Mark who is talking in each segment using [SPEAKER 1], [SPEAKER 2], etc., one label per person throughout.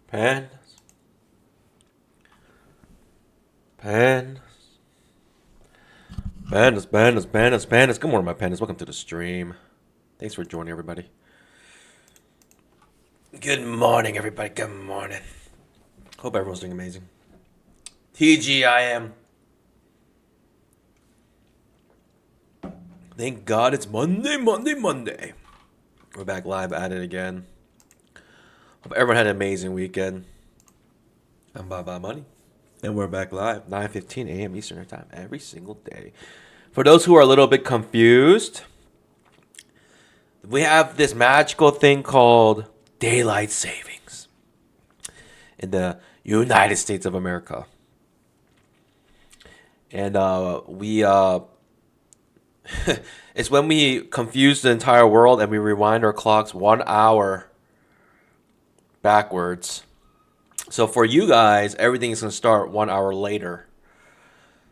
[SPEAKER 1] Pandas. Pandas. Pandas. Good morning, my pandas. Welcome to the stream. Thanks for joining, everybody. Good morning, everybody. Good morning. Hope everyone's doing amazing. TGIM. Thank God it's Monday. We're back live at it again. Hope everyone had an amazing weekend. I'm Baba Money. And we're back live, 9:15 a.m. Eastern Time, every single day. For those who are a little bit confused, we have this magical thing called daylight savings in the United States of America. And it's when we confuse the entire world and we rewind our clocks 1 hour backwards. So for you guys, everything is going to start 1 hour later.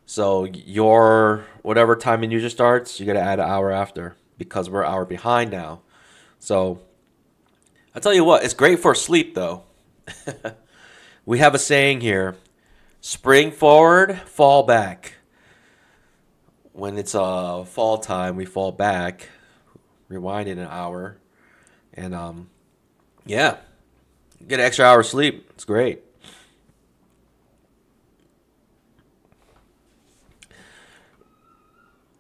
[SPEAKER 1] So your whatever time Indonesia starts, you got to add an hour after because we're an hour behind now. So I tell you what, it's great for sleep though. We have a saying here: spring forward, fall back. When it's fall time, we fall back, rewind it an hour, and yeah. Get an extra hour of sleep. It's great.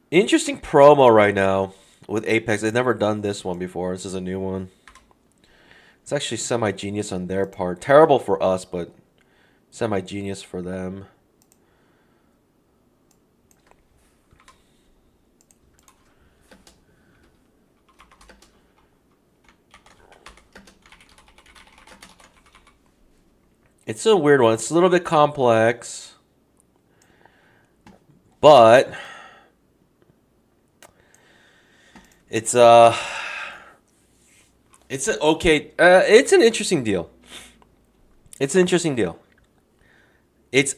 [SPEAKER 1] Interesting promo right now with Apex. They've never done this one before. This is a new one. It's actually semi-genius on their part. Terrible for us, but semi-genius for them. It's a weird one. It's a little bit complex, but it's an okay. It's an interesting deal. It's an interesting deal. It's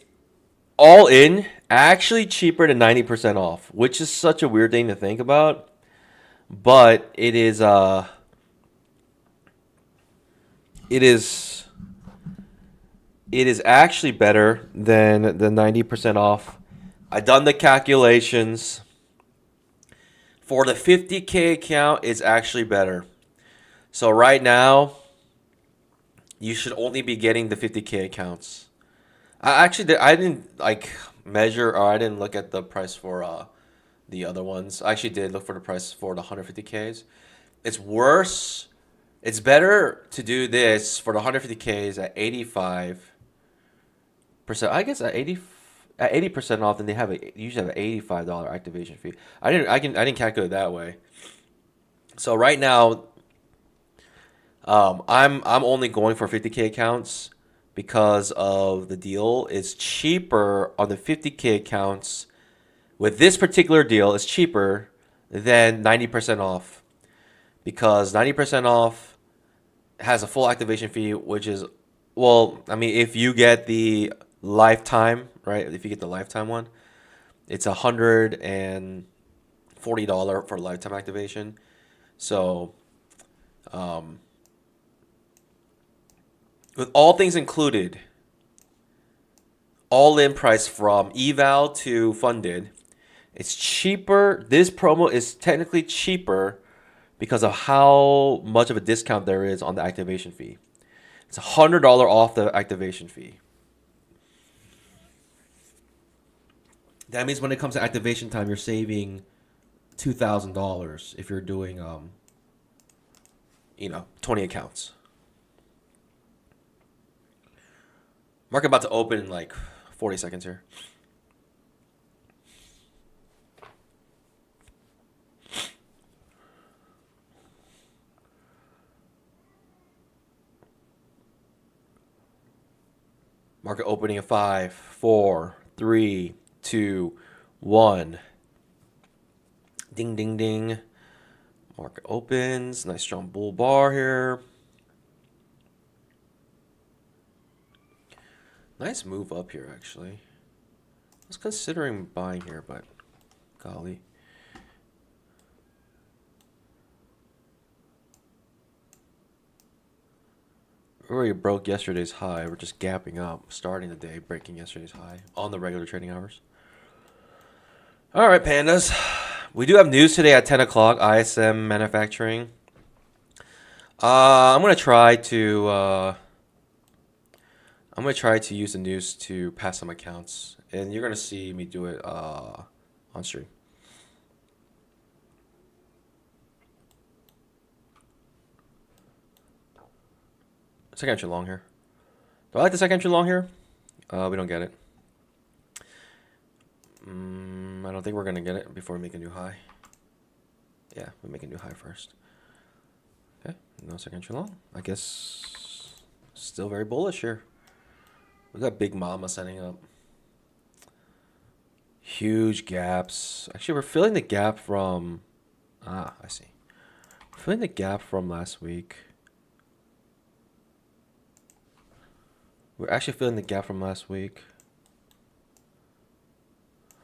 [SPEAKER 1] all in, actually cheaper than 90% off, which is such a weird thing to think about, but it is actually better than the 90% off. I done the calculations. For the 50K account, it's actually better. So right now, you should only be getting the 50K accounts. I didn't like measure, or I didn't look at the price for the other ones. I actually did look for the price for the 150Ks. It's worse. It's better to do this for the 150Ks at 85%. I guess at 80% off, then they usually have an $85 activation fee. I didn't calculate it that way. So right now, I'm only going for 50K accounts because of the deal. It's cheaper on the 50K accounts. With this particular deal, it's cheaper than 90% off because 90% off has a full activation fee, which is, well, I mean, if you get the lifetime, right? If you get the lifetime one, it's $140 for lifetime activation. So, um, with all things included, all in price from eval to funded, it's cheaper. This promo is technically cheaper because of how much of a discount there is on the activation fee. It's $100 off the activation fee. That means when it comes to activation time, you're saving $2,000 if you're doing 20 accounts. Market about to open in like 40 seconds here. Market opening in 5, 4, 3, 2, 1. Ding, ding, ding. Market opens. Nice strong bull bar here. Nice move up here, actually. I was considering buying here, but golly. We already broke yesterday's high. We're just gapping up, starting the day, breaking yesterday's high on the regular trading hours. All right, pandas. We do have news today at 10 o'clock, ISM manufacturing. I'm gonna try to use the news to pass some accounts, and you're gonna see me do it on stream. Second entry long here. Do I like the second entry long here? We don't get it. I don't think we're gonna get it before we make a new high. Yeah, we make a new high first. Okay, no second entry long. I guess still very bullish here. We got Big Mama setting up. Huge gaps. Actually, we're filling the gap from... I see. We're filling the gap from last week. We're actually filling the gap from last week.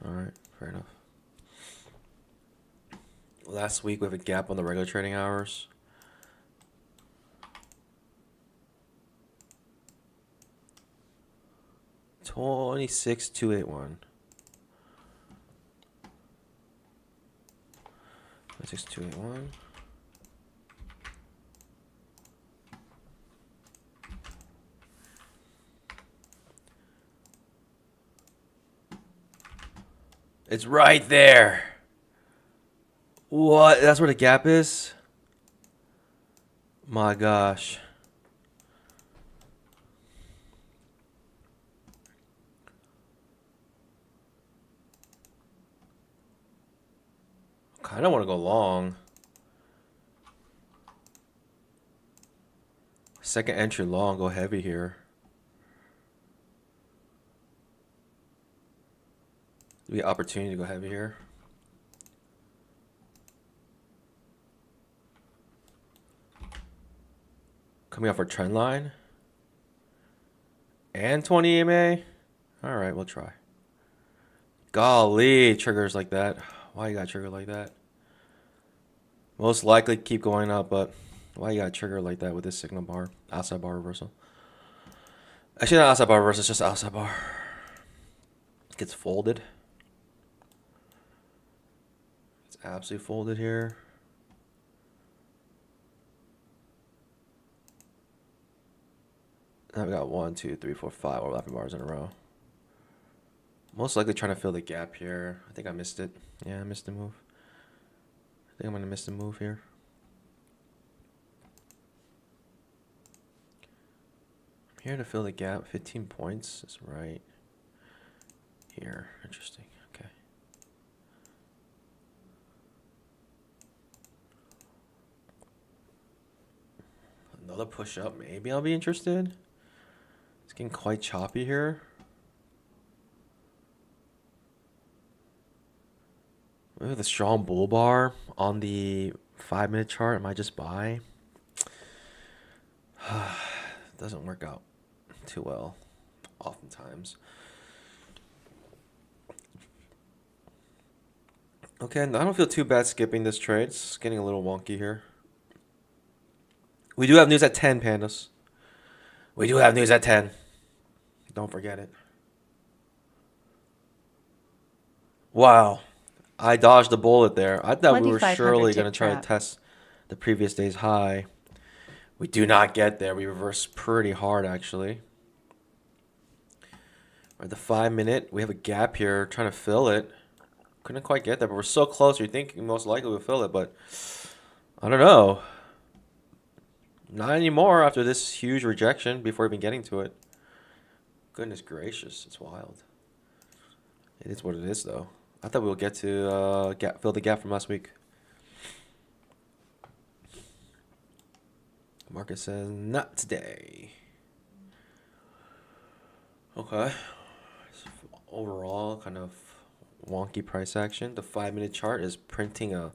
[SPEAKER 1] Alright, fair enough. Last week we have a gap on the regular trading hours. $26,281. 26,281. It's right there. What? That's where the gap is? My gosh. Kind of want to go long. Second entry long, go heavy here. We have opportunity to go heavy here. Coming off our trend line. And 20 EMA. All right, we'll try. Golly, triggers like that. Why you got trigger like that? Most likely keep going up, but why you got trigger like that with this signal bar? Outside bar reversal. Actually, not outside bar reversal, it's just outside bar. It gets folded. It's absolutely folded here. Now we got 1, 2, 3, 4, 5 overlapping bars in a row. Most likely trying to fill the gap here. I think I missed it. Yeah, I missed the move. I think I'm going to miss the move here. I'm here to fill the gap. 15 points is right here. Interesting. Okay. Another push up. Maybe I'll be interested. It's getting quite choppy here. With a strong bull bar on the 5-minute chart, I might just buy. Doesn't work out too well oftentimes. Okay, I don't feel too bad skipping this trade. It's getting a little wonky here. We do have news at 10, Pandas. We do have news at 10. Don't forget it. Wow. I dodged the bullet there. I thought we were surely going to try to test the previous day's high. We do not get there. We reversed pretty hard, actually. At the 5-minute, we have a gap here, trying to fill it. Couldn't quite get there, but we're so close. You're thinking most likely we'll fill it, but I don't know. Not anymore after this huge rejection before even getting to it. Goodness gracious, it's wild. It is what it is, though. I thought we would get to fill the gap from last week. Market says not today. Okay. So overall, kind of wonky price action. The 5-minute chart is printing a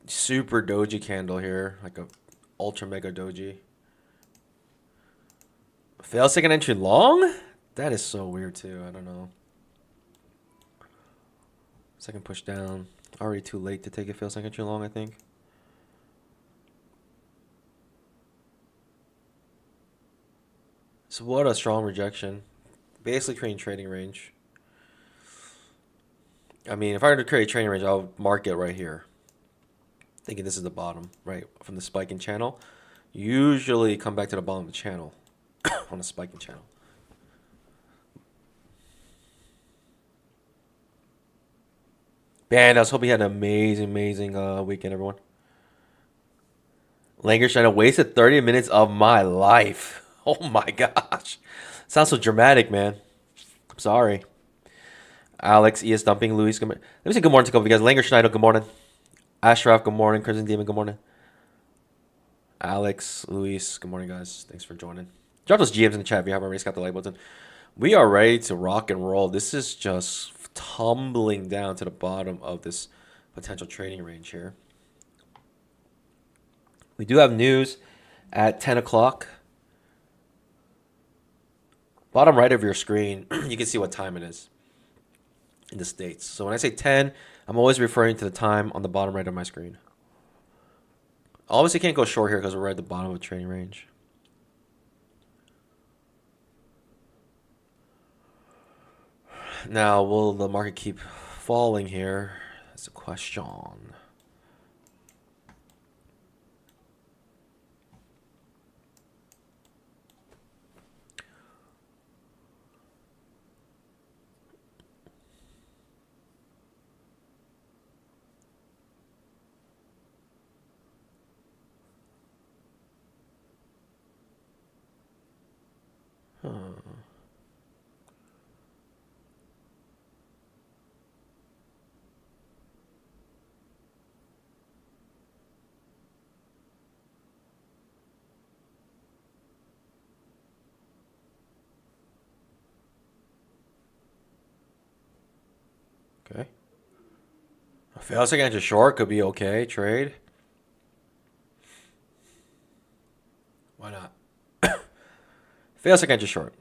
[SPEAKER 1] super doji candle here, like a ultra mega doji. Fail second entry long? That is so weird too. I don't know. Second push down. Already too late to take a fail second entry long, I think. So what a strong rejection. Basically creating trading range. I mean, if I were to create a trading range, I'll mark it right here. Thinking this is the bottom, right? From the spiking channel. Usually come back to the bottom of the channel on a spiking channel. Man, I was hoping you had an amazing weekend, everyone. Langerstein wasted 30 minutes of my life. Oh my gosh. Sounds so dramatic, man. I'm sorry. Alex, ES Dumping, Luis, good morning. Let me say good morning to a couple of you guys. Langer Schneider, good morning. Ashraf, good morning. Crimson Demon, good morning. Alex, Luis, good morning, guys. Thanks for joining. Drop those GMs in the chat if you haven't already got the like button. We are ready to rock and roll. This is just tumbling down to the bottom of this potential trading range here. We do have news at 10 o'clock. Bottom right of your screen, you can see what time it is in the States. So when I say 10, I'm always referring to the time on the bottom right of my screen. Obviously can't go short here because we're at the bottom of the trading range. Now, will the market keep falling here? That's a question. Okay. A fail second to short could be okay. Trade. Why not? Fail second to short.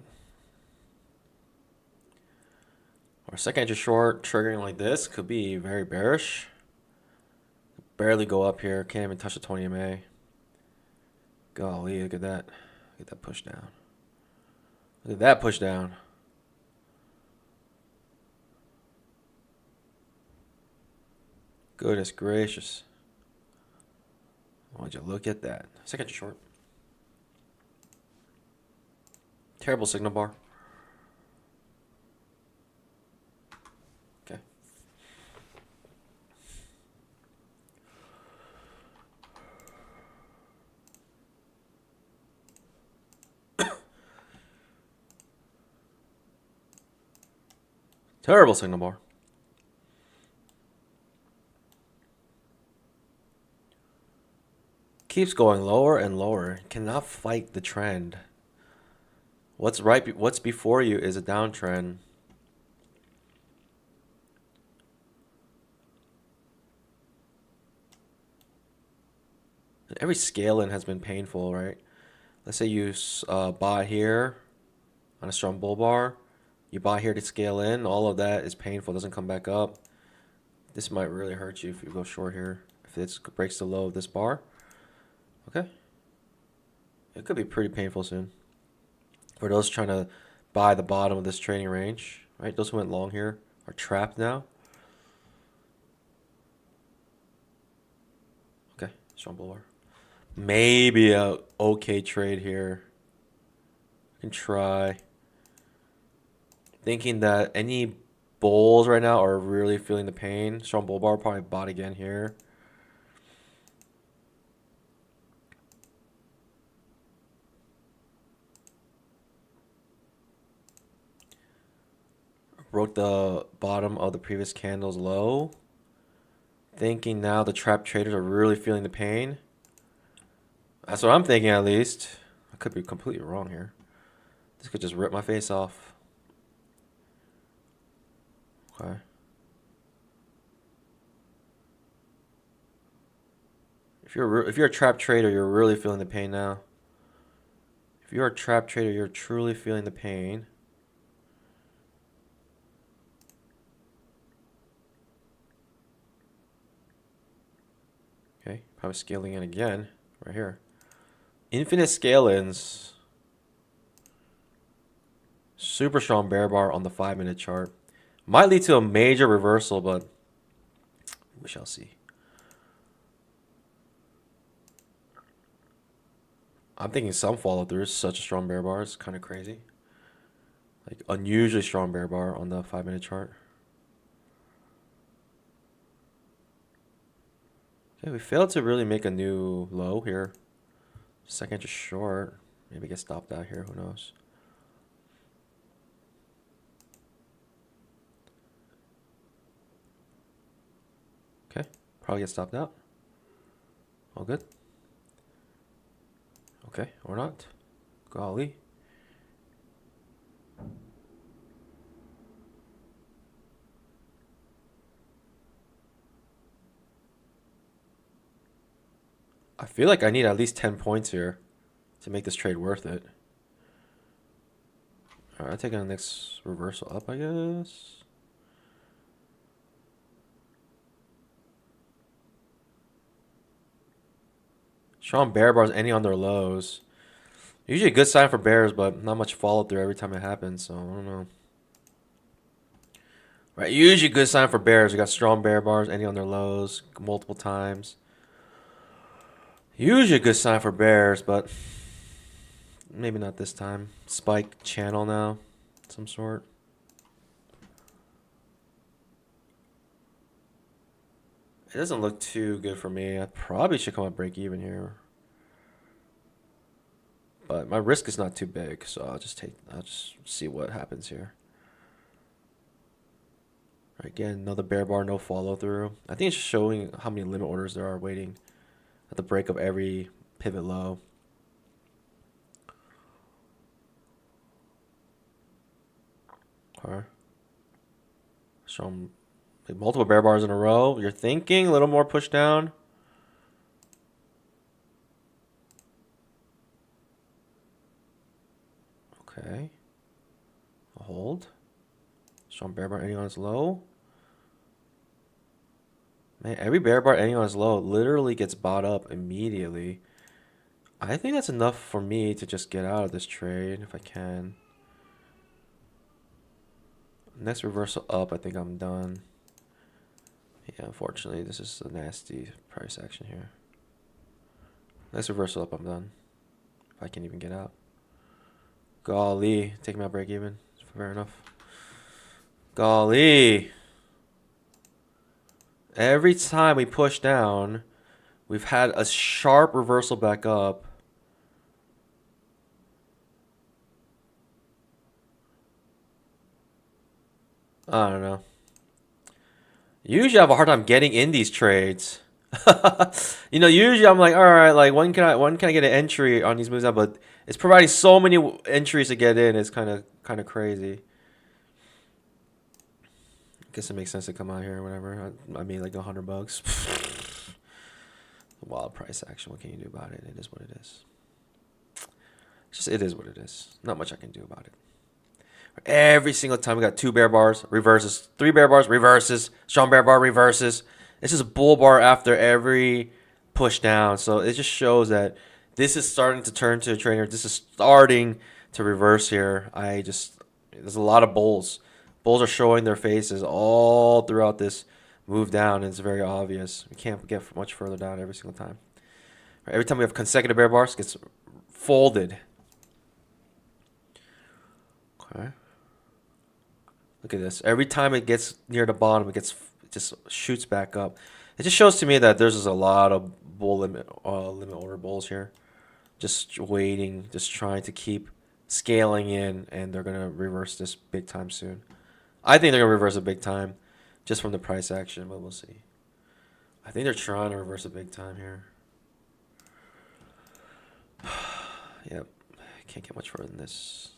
[SPEAKER 1] Or second to short triggering like this could be very bearish. Barely go up here. Can't even touch the 20 MA. Golly, look at that. Look at that push down. Look at that push down. Goodness gracious. Why'd you look at that? Second to short. Terrible signal bar. Okay. Terrible signal bar. Keeps going lower and lower. Cannot fight the trend. What's before you is a downtrend. And every scale in has been painful, right? let's say you bought here on a strong bull bar. You bought here to scale in. All of that is painful. Doesn't come back up. This might really hurt you if you go short here. If it breaks the low of this bar. Okay. It could be pretty painful soon. For those trying to buy the bottom of this trading range, right? Those who went long here are trapped now. Okay, strong bull bar. Maybe a okay trade here. I can try. Thinking that any bulls right now are really feeling the pain. Strong bull bar, probably bought again here. Broke the bottom of the previous candle's low. Thinking now the trap traders are really feeling the pain. That's what I'm thinking, at least. I could be completely wrong here. This could just rip my face off. Okay. If you're a trap trader, you're really feeling the pain now. If you're a trap trader, you're truly feeling the pain. Okay, probably scaling in again, right here. Infinite scale-ins. Super strong bear bar on the 5-minute chart. Might lead to a major reversal, but we shall see. I'm thinking some follow-through is such a strong bear bar. It's kind of crazy. Like, unusually strong bear bar on the 5-minute chart. Okay, we failed to really make a new low here. Second just short. Maybe get stopped out here. Who knows? Okay, probably get stopped out. All good. Okay, or not. Golly. I feel like I need at least 10 points here to make this trade worth it. All right, I'm taking the next reversal up, I guess. Strong bear bars ending on their lows. Usually a good sign for bears, but not much follow through every time it happens, so I don't know. Right, usually good sign for bears. We got strong bear bars ending on their lows multiple times. Usually a good sign for bears, but maybe not this time. Spike channel now, some sort. It doesn't look too good for me. I probably should come up break even here. But my risk is not too big, so I'll just see what happens here. Right, again, another bear bar, no follow through. I think it's just showing how many limit orders there are waiting at the break of every pivot low. Okay. Show like multiple bear bars in a row. You're thinking a little more push down. Okay. A hold. Strong bear bar ending on its low. Man, every bear bar ending on its low literally gets bought up immediately. I think that's enough for me to just get out of this trade if I can. Next reversal up, I think I'm done. Yeah, unfortunately, this is a nasty price action here. Next reversal up, I'm done. If I can even get out. Golly, take my break even. Fair enough. Golly. Every time we push down, we've had a sharp reversal back up. I don't know. Usually I have a hard time getting in these trades. You know, usually I'm like, all right, like when can I get an entry on these moves now? But it's providing so many entries to get in. It's kind of crazy. I guess it makes sense to come out here or whatever. I mean, like $100. Wild price action. What can you do about it? It is what it is. Just it is what it is. Not much I can do about it. Every single time we got 2 bear bars, reverses, 3 bear bars, reverses, strong bear bar, reverses. It's just a bull bar after every push down. So it just shows that this is starting to turn to a trainer. This is starting to reverse here. There's a lot of bulls. Bulls are showing their faces all throughout this move down. And it's very obvious. We can't get much further down every single time. Every time we have consecutive bear bars, it gets folded. Okay. Look at this. Every time it gets near the bottom, it just shoots back up. It just shows to me that there's just a lot of bull limit order bulls here, just waiting, just trying to keep scaling in, and they're gonna reverse this big time soon. I think they're gonna reverse it big time, just from the price action, but we'll see. I think they're trying to reverse it big time here. Yep, can't get much further than this.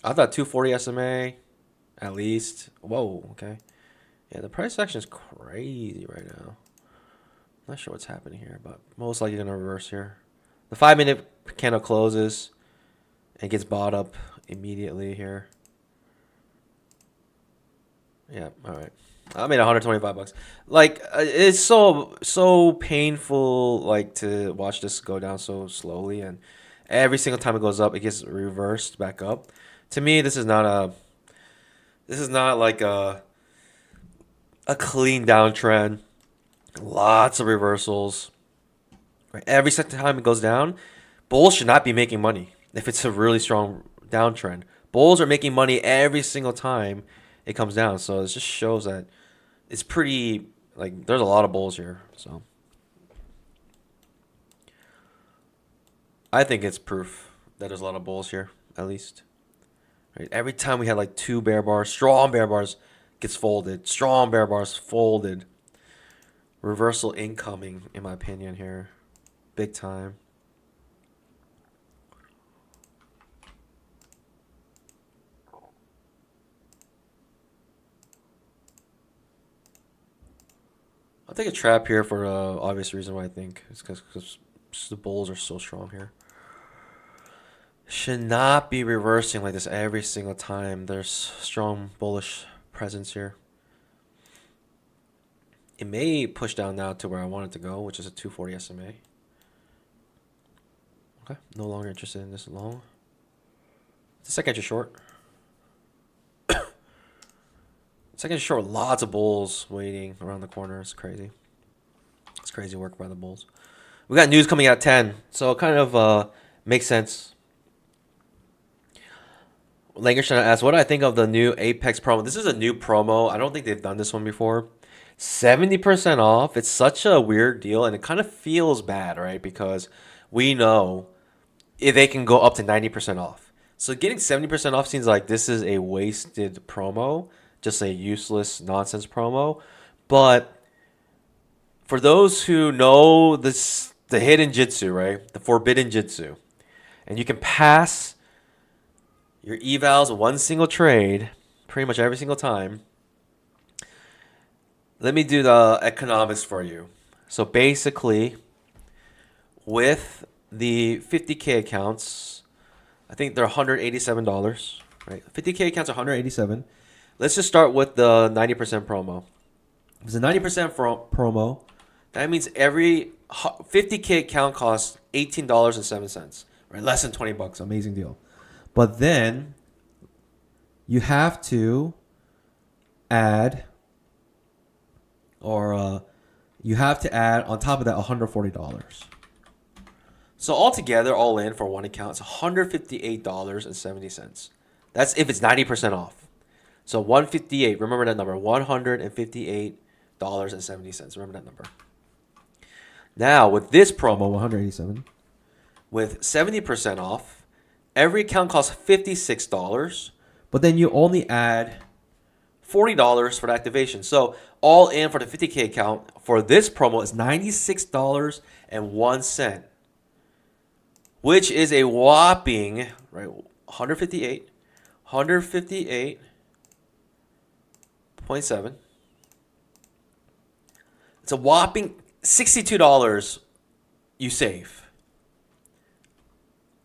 [SPEAKER 1] I thought 240 SMA, at least. Whoa, okay. Yeah, the price action is crazy right now. Not sure what's happening here, but most likely going to reverse here. The 5-minute candle closes and gets bought up immediately here. Yeah, all right. I made 125 bucks. Like, it's so painful, like, to watch this go down so slowly, and every single time it goes up, it gets reversed back up. To me, this is not like a clean downtrend. Lots of reversals. Right? Every second time it goes down, bulls should not be making money if it's a really strong downtrend. Bulls are making money every single time it comes down. So it just shows that it's pretty, like, there's a lot of bulls here. So I think it's proof that there's a lot of bulls here, at least. Right? Every time we had like 2 bear bars, strong bear bars gets folded. Strong bear bars folded. Reversal incoming, in my opinion, here. Big time. I'll take a trap here for the obvious reason why I think. It's because the bulls are so strong here. Should not be reversing like this every single time. There's strong bullish presence here. It may push down now to where I want it to go, which is a 240 SMA. Okay, no longer interested in this long. It's a second entry short. Second entry short, lots of bulls waiting around the corner. It's crazy. It's crazy work by the bulls. We got news coming out at 10, so it kind of makes sense. Language trying to ask, what do I think of the new Apex promo? This is a new promo. I don't think they've done this one before. 70% off. It's such a weird deal, and it kind of feels bad, right? Because we know if they can go up to 90% off. So getting 70% off seems like this is a wasted promo, just a useless nonsense promo. But for those who know this, the hidden jitsu, right? The forbidden jitsu, and you can pass your evals one single trade pretty much every single time. Let me do the economics for you. So basically, with the 50K accounts, I think they're $187, right? 50K accounts are $187. Let's just start with the 90% promo. If it's a 90% promo, that means every 50K account costs $18.07, right? Less than 20 bucks. Amazing deal. But then you have to add, you have to add on top of that $140. So altogether, all in for one account, it's $158.70. That's if it's 90% off. So 158. Remember that number. $158.70. Remember that number. Now with this promo, 187, with 70% off. Every account costs $56, but then you only add $40 for the activation. So all in for the 50K account for this promo is $96.01, which is a whopping, right, 158.7. It's a whopping $62 you save.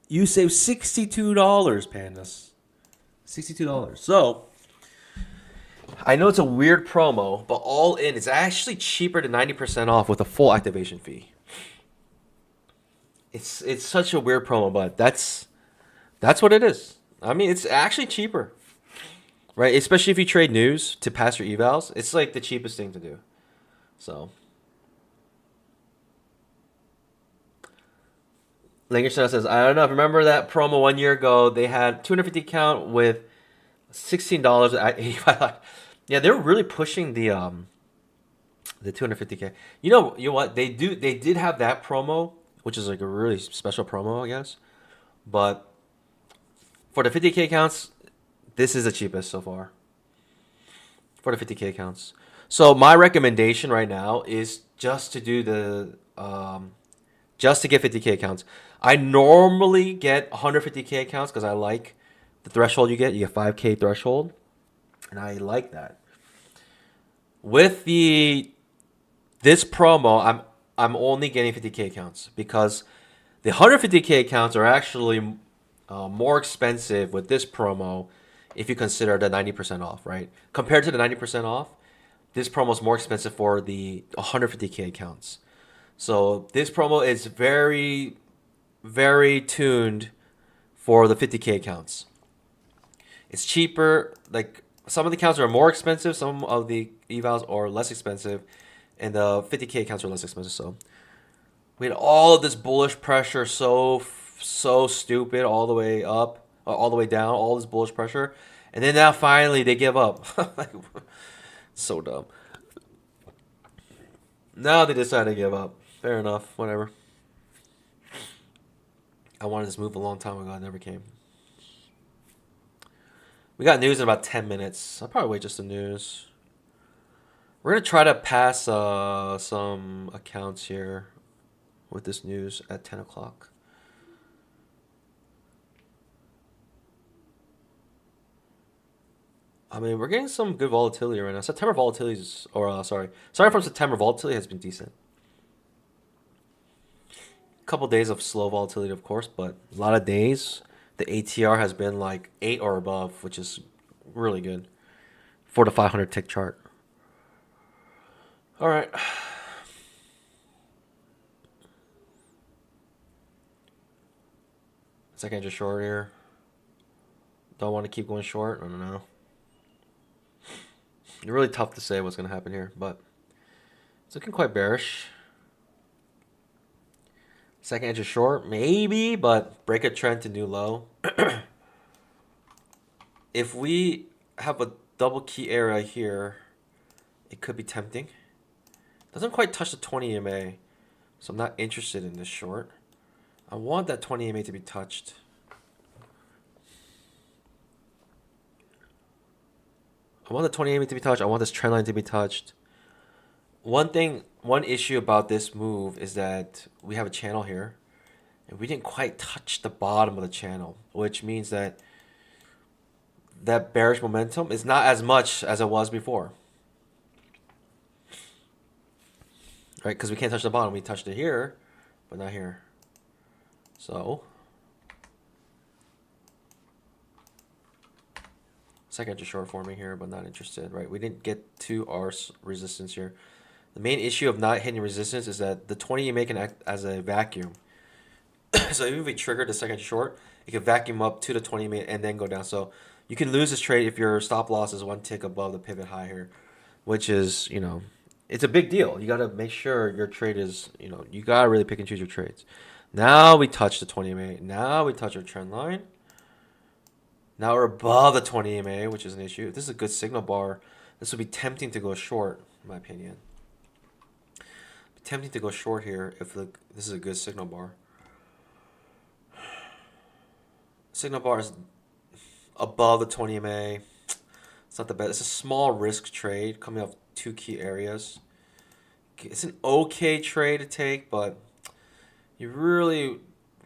[SPEAKER 1] You save $62, pandas. $62. So I know it's a weird promo, but all in, it's actually cheaper than 90% off with a full activation fee. It's such a weird promo, but that's what it is. I mean, it's actually cheaper, right? Especially if you trade news to pass your evals, it's like the cheapest thing to do. So, Langerson says, I don't know. Remember that promo 1 year ago? They had 250 count with $16 at 85. Yeah, they're really pushing the 250K. You know what they do? They did have that promo, which is like a really special promo, I guess. But for the 50K counts, this is the cheapest so far. For the 50K counts. So my recommendation right now is just to do the just to get 50K counts. I normally get 150K counts because I like the threshold you get. You get 5K threshold, and I like that. With this promo, I'm only getting 50K counts because the 150K counts are actually more expensive with this promo if you consider the 90% off, right? Compared to the 90% off, this promo is more expensive for the 150K counts. So this promo is very, very tuned for the 50K counts. It's cheaper. Like some of the counts are more expensive, some of the evals are less expensive, and the 50K counts are less expensive. So we had all of this bullish pressure, so stupid, all the way up, all the way down, all this bullish pressure, and then now finally they give up. Like, so dumb. Now they decide to give up. Fair enough. Whatever. I wanted this move a long time ago. It never came. We got news in about 10 minutes. I'll probably wait just the news. We're going to try to pass some accounts here with this news at 10 o'clock. I mean, we're getting some good volatility right now. September volatility is, or sorry from September, volatility has been decent. A couple days of slow volatility, of course, but a lot of days the ATR has been like 8 or above, which is really good for the 500 tick chart. All right. Second just short here. Don't want to keep going short. I don't know. It's really tough to say what's going to happen here, but it's looking quite bearish. Second edge is short, maybe, but break a trend to new low. If we have a double key area here, it could be tempting. Doesn't quite touch the 20 EMA, so I'm not interested in this short. I want that 20 EMA to be touched. I want the 20 EMA to be touched. I want this trend line to be touched. One issue about this move is that we have a channel here, and we didn't quite touch the bottom of the channel, which means that bearish momentum is not as much as it was before. Right, because we can't touch the bottom. We touched it here, but not here. So, second just short forming here, but not interested. Right, we didn't get to our resistance here. The main issue of not hitting resistance is that the 20 EMA can act as a vacuum. So even if we trigger the second short, it can vacuum up to the 20 EMA and then go down. So you can lose this trade if your stop loss is one tick above the pivot high here, which is, it's a big deal. You got to make sure your trade is, you got to really pick and choose your trades. Now we touch the 20 EMA. Now we touch our trend line. Now we're above the 20 EMA, which is an issue. If this is a good signal bar, this would be tempting to go short, in my opinion. Tempting to go short here if this is a good signal bar. Signal bar is above the 20 MA. It's not the best. It's a small risk trade coming off two key areas. It's an okay trade to take, but you really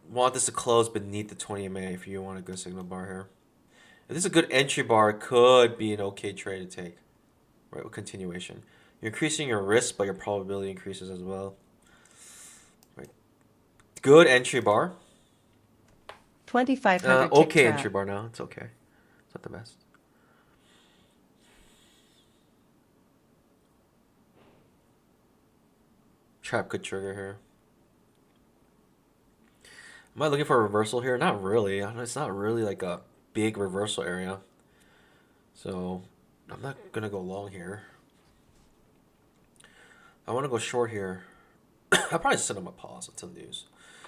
[SPEAKER 1] want this to close beneath the 20 MA if you want a good signal bar here. If this is a good entry bar, it could be an okay trade to take, right, with continuation. You're increasing your risk, but your probability increases as well. Good entry bar.
[SPEAKER 2] 2,500 tick
[SPEAKER 1] Okay
[SPEAKER 2] trap.
[SPEAKER 1] entry bar now. It's okay. It's not the best. Trap could trigger here. Am I looking for a reversal here? Not really. It's not really like a big reversal area. So I'm not going to go long here. I want to go short here. I'll probably send them a pause until news.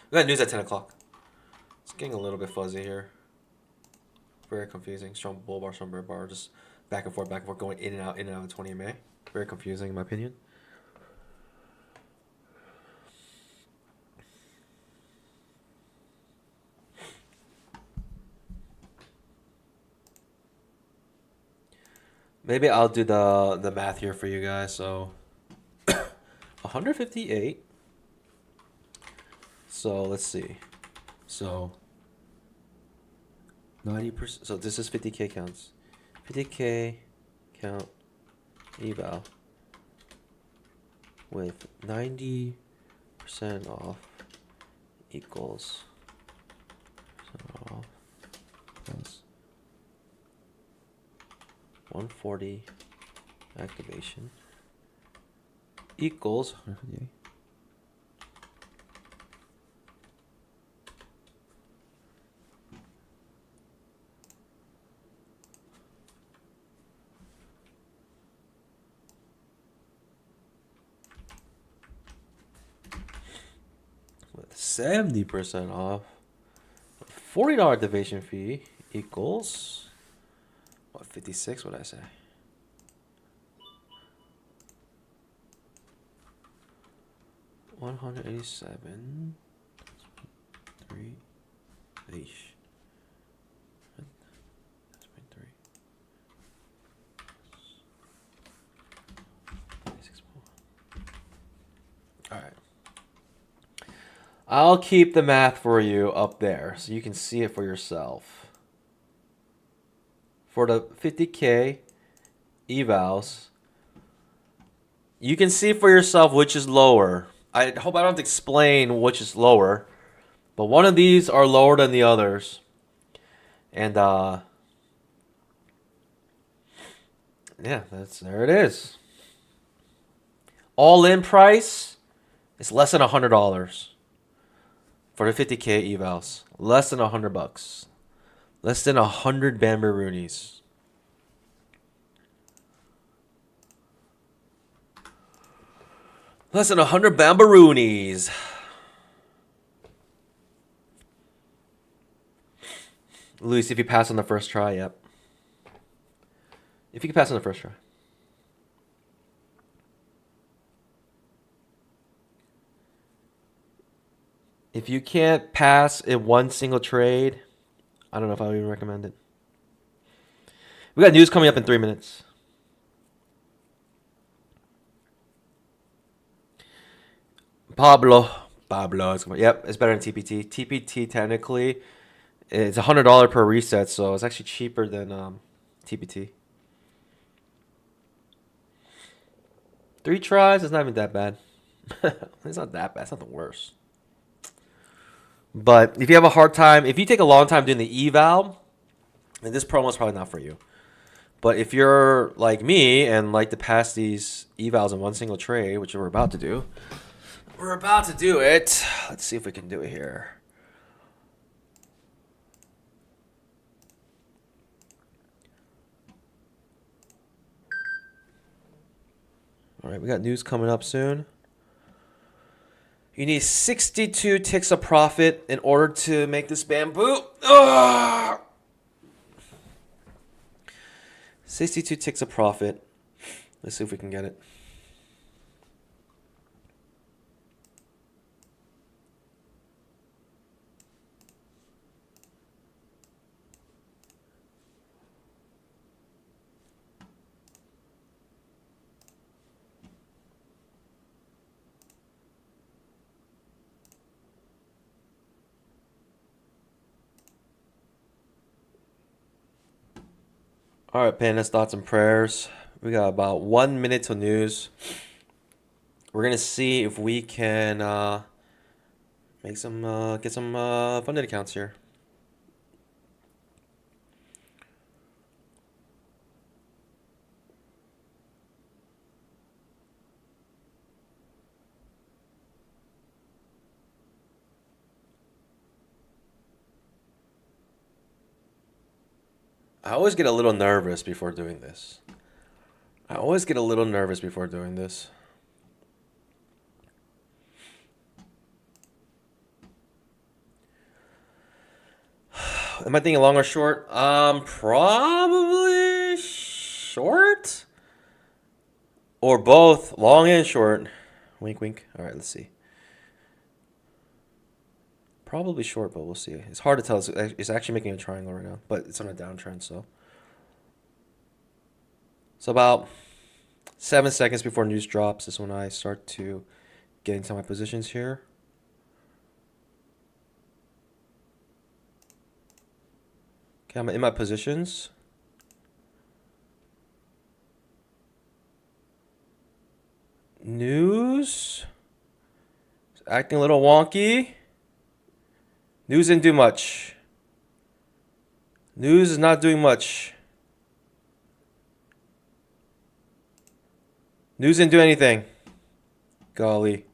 [SPEAKER 1] We got news at 10 o'clock. It's getting a little bit fuzzy here. Very confusing. Strong bull bar, strong bear bar. Just back and forth, going in and out of the 20 MA. Very confusing in my opinion. Maybe I'll do the math here for you guys. So 158. So let's see. So 90%. So this is 50K counts. 50K count eval with 90% off equals off plus 140 activation equals 70% off. $40 activation fee equals what? 56? What did I say? $187. 3. Eesh. That's 3. All right. I'll keep the math for you up there so you can see it for yourself. For the 50K evals, you can see for yourself which is lower. I hope I don't have to explain which is lower, but one of these are lower than the others. And yeah, there it is. All-in price is less than $100 for the 50K evals. Less than $100. Less than 100 Bambaroonies. Less than 100 Bambaroonies. Luis, if you pass on the first try, yep. If you can pass on the first try. If you can't pass in one single trade, I don't know if I would even recommend it. We got news coming up in 3 minutes. Pablo. Yep, it's better than TPT. TPT technically, it's $100 per reset, so it's actually cheaper than TPT. 3 tries is not even that bad. It's not that bad. It's not the worst. But if you have a hard time, if you take a long time doing the eval, then this promo is probably not for you. But if you're like me and like to pass these evals in one single trade, which we're about to do, we're about to do it. Let's see if we can do it here. All right, we got news coming up soon. You need 62 ticks of profit in order to make this bamboo. Ugh! 62 ticks of profit. Let's see if we can get it. All right, Pandas, thoughts and prayers. We got about 1 minute till news. We're going to see if we can Make some, get some funded accounts here. I always get a little nervous before doing this. Am I thinking long or short? Probably short or both, long and short. Wink, wink. All right, let's see. Probably short, but we'll see. It's hard to tell. It's actually making a triangle right now, but it's on a downtrend, so. So about 7 seconds before news drops is when I start to get into my positions here. Okay, I'm in my positions. News. It's acting a little wonky. News didn't do much. News is not doing much. News didn't do anything. Golly.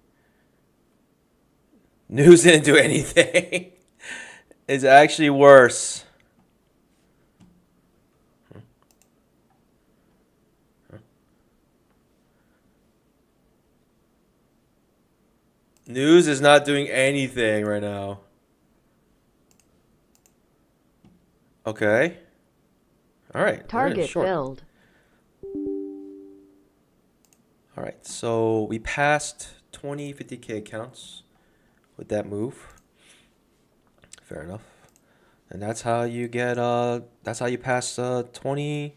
[SPEAKER 1] News didn't do anything. It's actually worse. News is not doing anything right now. Okay. All right.
[SPEAKER 2] Target filled.
[SPEAKER 1] All right. So we passed 20 50K accounts with that move. Fair enough. And that's how you get that's how you pass 20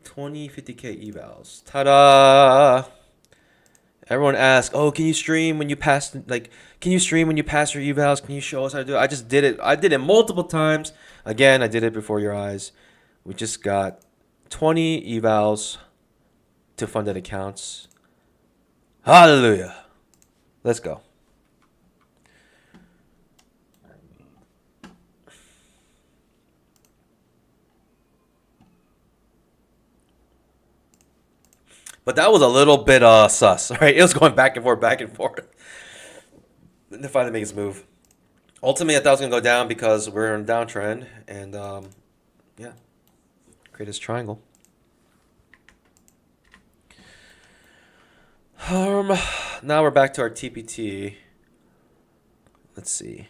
[SPEAKER 1] 50K evals. Ta-da! Everyone asks, "Oh, can you stream when you pass can you stream when you pass your evals? Can you show us how to do it?" I just did it. I did it multiple times. Again, I did it before your eyes. We just got 20 evals to funded accounts. Hallelujah. Let's go. But that was a little bit sus, right? It was going back and forth, back and forth. To finally make its move. Ultimately, I thought it was going to go down because we're in a downtrend. And, yeah, create this triangle. Now we're back to our TPT. Let's see.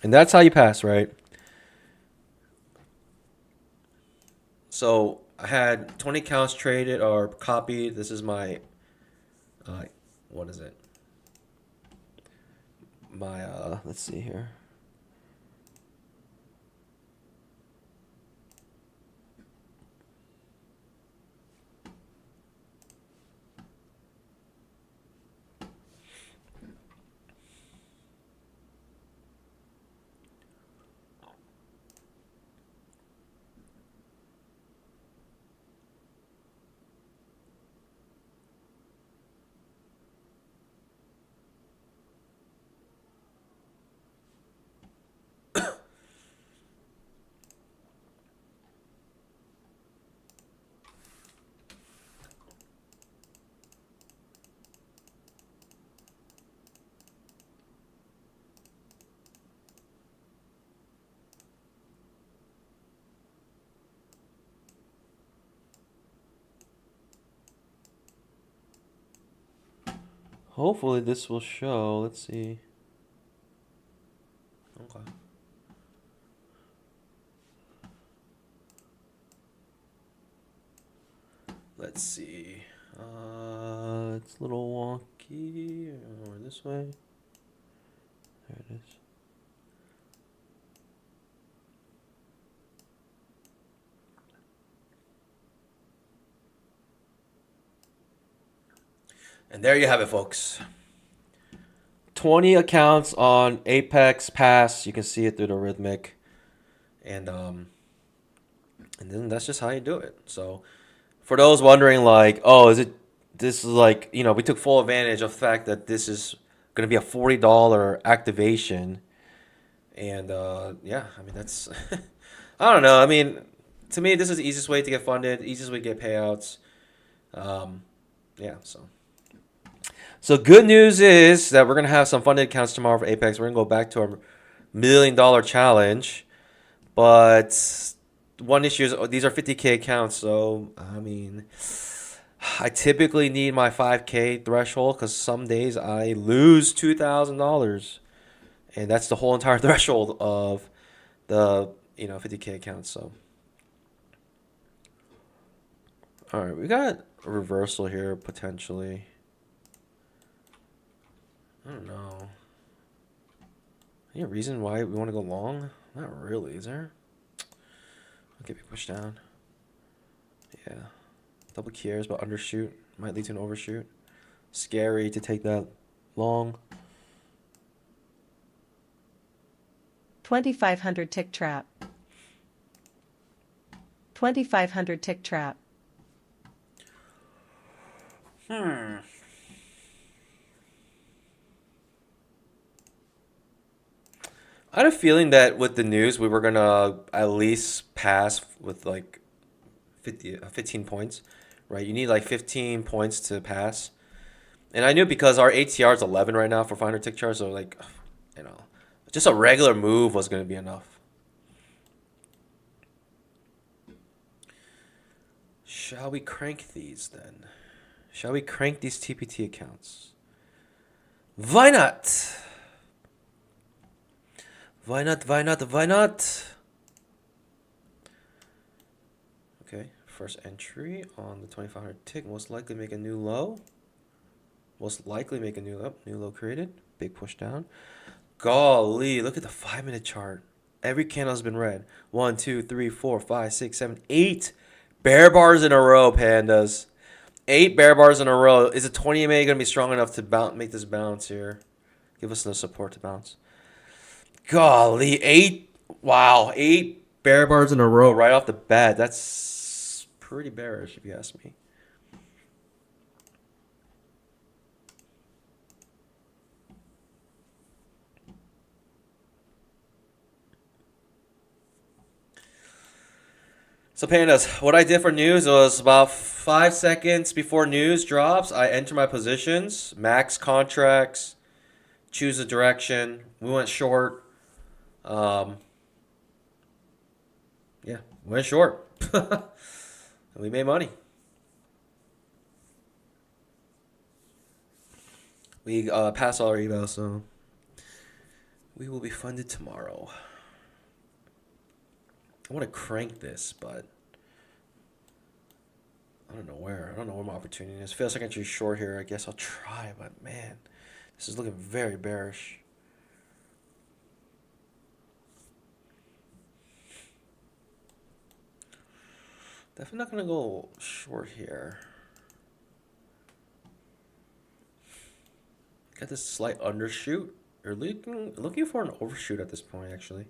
[SPEAKER 1] And that's how you pass, right? So I had 20 counts traded or copied. This is my, what is it? My, let's see here. Hopefully this will show. Let's see. Okay. Let's see. It's a little wonky. Or this way. There it is. And there you have it, folks. 20 accounts on Apex Pass. You can see it through the rhythmic. And then that's just how you do it. So for those wondering, like, oh, this is like, we took full advantage of the fact that this is going to be a $40 activation. And yeah, I mean, that's, I don't know. I mean, to me, this is the easiest way to get funded, easiest way to get payouts. Yeah, so good news is that we're going to have some funded accounts tomorrow for Apex. We're going to go back to our $1 million challenge. But one issue is these are 50K accounts. So, I mean, I typically need my 5K threshold because some days I lose $2,000. And that's the whole entire threshold of the 50K accounts. So, all right, we got a reversal here potentially. I don't know. Any reason why we want to go long? Not really, is there? Okay, we push down. Yeah. Double cares, but undershoot. Might lead to an overshoot. Scary to take that long.
[SPEAKER 2] 2500 tick trap. 2500 tick trap.
[SPEAKER 1] I had a feeling that with the news, we were going to at least pass with like 15 points, right? You need like 15 points to pass. And I knew because our ATR is 11 right now for 500 tick charge, so like, just a regular move was going to be enough. Shall we crank these then? Shall we crank these TPT accounts? Why not? Why not? Why not? Why not? Okay, first entry on the 2500 tick. Most likely make a new low. Most likely make a new low created. Big push down. Golly, look at the 5-minute chart. Every candle has been red. 1, 2, 3, 4, 5, 6, 7, 8 bear bars in a row, pandas. 8 bear bars in a row. Is a 20 MA going to be strong enough to make this bounce here? Give us no support to bounce. Golly, 8. Wow, 8 bear bars in a row right off the bat. That's pretty bearish if you ask me. So pandas, what I did for news was about 5 seconds before news drops, I enter my positions, max contracts, choose a direction. We went short. Yeah, we went short. And we made money. We passed all our evals, so we will be funded tomorrow. I want to crank this, but I don't know where. I don't know where my opportunity is. Feels like I'm too short here. I guess I'll try, but man, this is looking very bearish. Definitely not going to go short here. Got this slight undershoot. You're looking for an overshoot at this point, actually.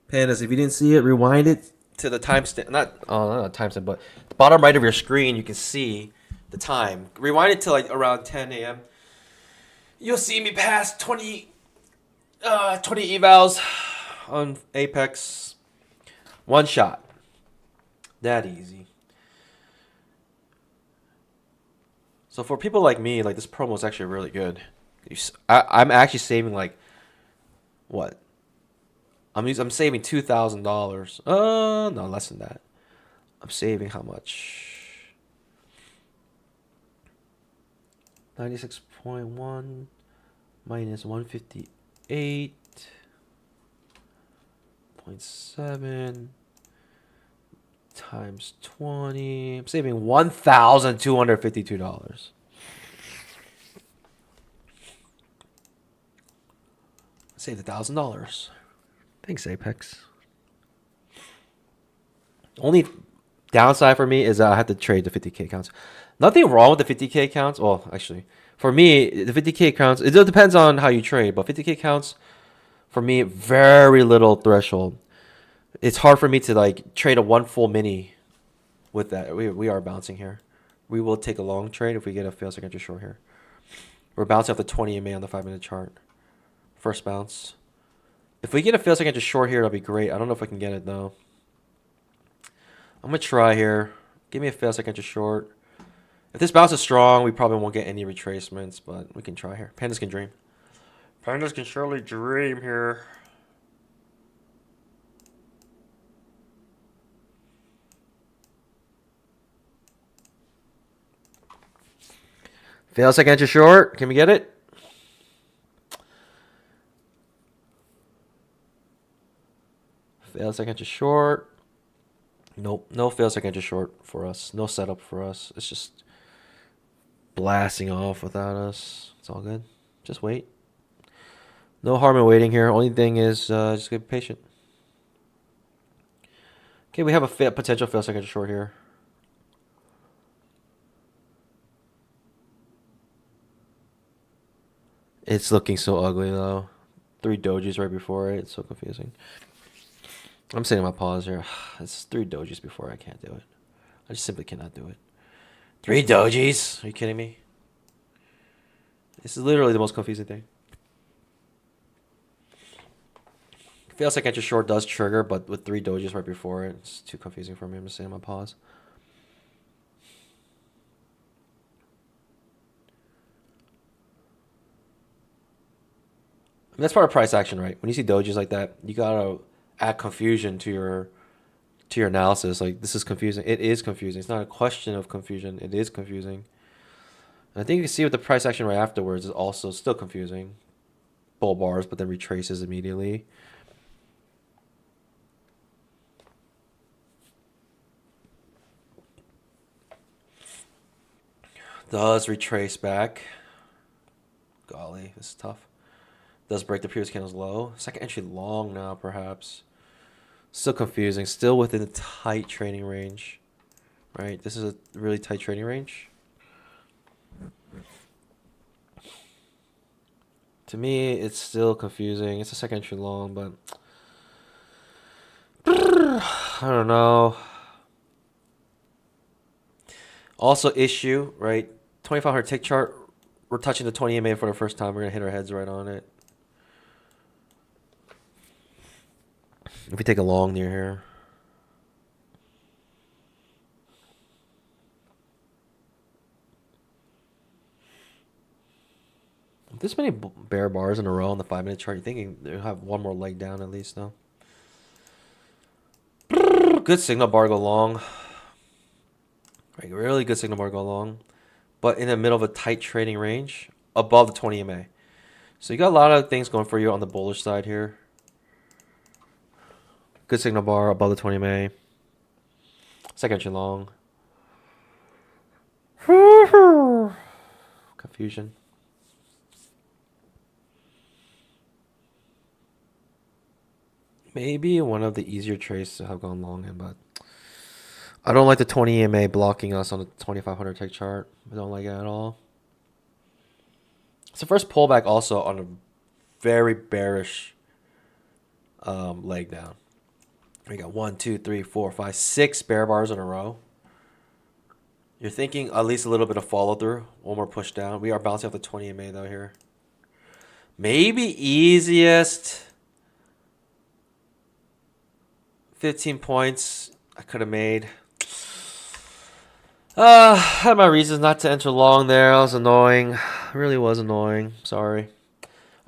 [SPEAKER 1] Pandas, if you didn't see it, rewind it to the timestamp. Not a timestamp, but the bottom right of your screen, you can see the time. Rewind it to like around 10 a.m. You'll see me pass 20 evals on Apex. One shot. That easy. So for people like me, like this promo is actually really good. I'm actually saving like what? I'm saving $2,000. No, less than that. I'm saving how much? 96.1 minus 158.7 times 20. I'm saving $1,252. Saved $1,000. Thanks, Apex. Only downside for me is I have to trade the 50K accounts. Nothing wrong with the 50K counts. Well, actually, for me, the 50K counts, it depends on how you trade, but 50K counts, for me, very little threshold. It's hard for me to like trade a one full mini with that. We are bouncing here. We will take a long trade if we get a fail signature short here. We're bouncing off the 20 EMA on the 5-minute chart. First bounce. If we get a fail signature short here, that'll be great. I don't know if I can get it though. I'm gonna try here. Give me a fail signature short. If this bounce is strong, we probably won't get any retracements, but we can try here. Pandas can dream. Pandas can surely dream here. Fail signature short. Can we get it? Fail signature short. Nope. No fail signature short for us. No setup for us. It's just blasting off without us. It's all good. Just wait. No harm in waiting here. Only thing is just be patient. Okay, we have a potential fail signature short here. It's looking so ugly though. 3 dojis right before it. It's so confusing. I'm setting my pause here. It's 3 dojis before I can't do it. I just simply cannot do it. 3 dojis? Are you kidding me? This is literally the most confusing thing. Fail signature short does trigger, but with 3 dojis right before it, it's too confusing for me. I'm just setting my pause. And that's part of price action, right? When you see dojis like that, you gotta add confusion to your analysis. Like, this is confusing. It is confusing. It's not a question of confusion. It is confusing. And I think you can see with the price action right afterwards is also still confusing. Bull bars, but then retraces immediately. Does retrace back. Golly, this is tough. Does break the previous candle's low. Second entry long now, perhaps. Still confusing. Still within a tight trading range. Right? This is a really tight trading range. To me, it's still confusing. It's a second entry long, but I don't know. Also issue, right? 2500 tick chart. We're touching the 20 EMA for the first time. We're going to hit our heads right on it. If we take a long near here. This many bear bars in a row on the 5-minute chart, you're thinking they'll have one more leg down at least, though. Good signal bar go long. Right, really good signal bar go long. But in the middle of a tight trading range, above the 20 EMA. So you got a lot of things going for you on the bullish side here. Good signal bar above the 20 EMA. Second entry long. Confusion. Maybe one of the easier trades to have gone long in, but I don't like the 20 EMA blocking us on the 2500 tick chart. I don't like it at all. It's the first pullback also on a very bearish leg down. We got 1, 2, 3, 4, 5, 6 bear bars in a row. You're thinking at least a little bit of follow through. One more push down. We are bouncing off the 20 EMA though here. Maybe easiest 15 points I could have made. I had my reasons not to enter long there. I was annoying. It really was annoying. Sorry.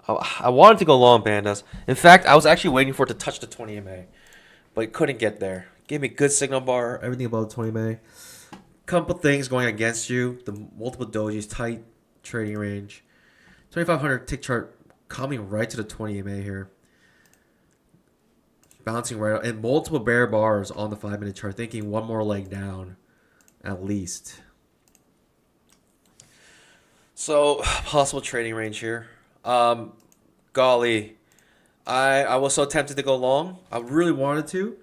[SPEAKER 1] I wanted to go long, pandas. In fact, I was actually waiting for it to touch the 20 EMA, but it couldn't get there. Gave me a good signal bar. Everything above the 20 EMA. Couple things going against you. The multiple dojis, tight trading range. 2500 tick chart coming right to the 20 EMA here. Bouncing right out. And multiple bear bars on the 5-minute chart. Thinking one more leg down. At least. So, possible trading range here. Golly. I was so tempted to go long. I really wanted to.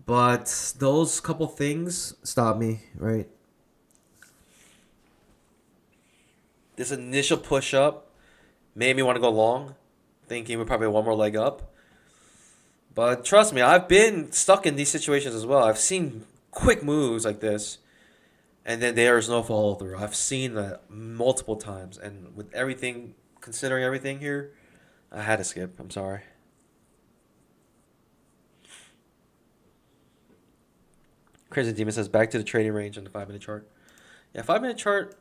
[SPEAKER 1] But those couple things stopped me, right? This initial push up made me want to go long, thinking we're probably one more leg up. But trust me, I've been stuck in these situations as well. I've seen quick moves like this, and then there is no follow through. I've seen that multiple times, and with everything, considering everything here, I had to skip. I'm sorry. Crazy Demon says back to the trading range on the 5 minute chart. Yeah, 5 minute chart.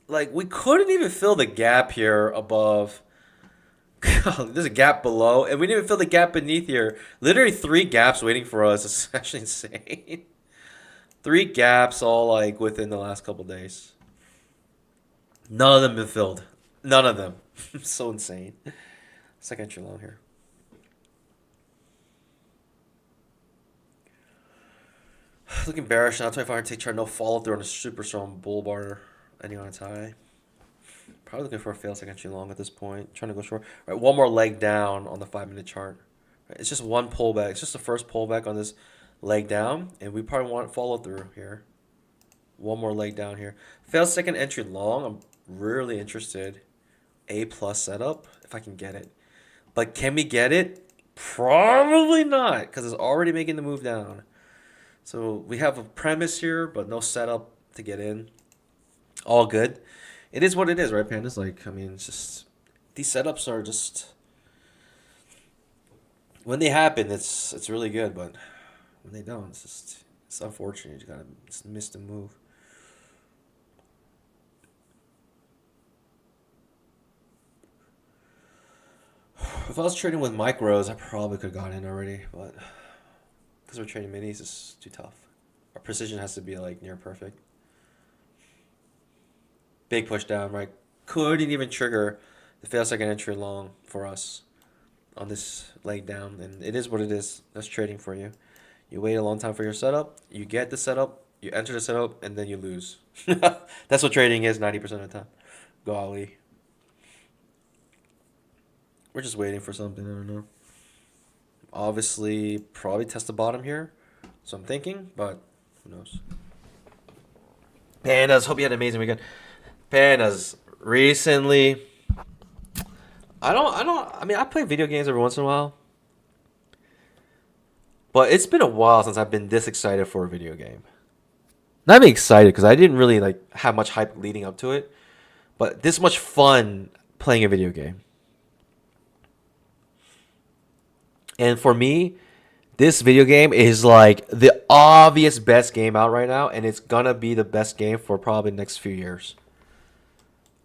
[SPEAKER 1] Like we couldn't even fill the gap here above. There's a gap below, and we didn't even fill the gap beneath here. Literally 3 gaps waiting for us. It's actually insane. 3 gaps all like within the last couple days. None of them been filled. None of them. So insane. Second entry long here. Looking bearish now. 2500 take chart. No follow through on a super strong bull bar ending on its high. Probably looking for a fail second entry long at this point. Trying to go short. All right, one more leg down on the 5 minute chart. Right, it's just one pullback. It's just the first pullback on this leg down, and we probably want follow through here. One more leg down here. Fail second entry long. I'm really interested. A plus setup if I can get it. But can we get it? Probably not, because it's already making the move down. So we have a premise here, but no setup to get in. All good. It is what it is, right, Pandas? Like, I mean, it's just these setups are just when they happen, it's really good, but when they don't, it's unfortunate. You gotta just miss the move. If I was trading with micros, I probably could have got in already, but because we're trading minis, it's too tough. Our precision has to be like near perfect. Big push down, right? Couldn't even trigger the fail second entry long for us on this leg down, and it is what it is. That's trading for you. You wait a long time for your setup, you get the setup, you enter the setup, and then you lose. That's what trading is 90% of the time. Golly. We're just waiting for something, I don't know. Obviously, probably test the bottom here. So I'm thinking, but who knows. Pandas, hope you had an amazing weekend. Pandas, recently, I mean, I play video games every once in a while. But it's been a while since I've been this excited for a video game. Not even excited, because I didn't really like have much hype leading up to it. But this much fun playing a video game. And for me, this video game is like the obvious best game out right now, and it's gonna be the best game for probably the next few years.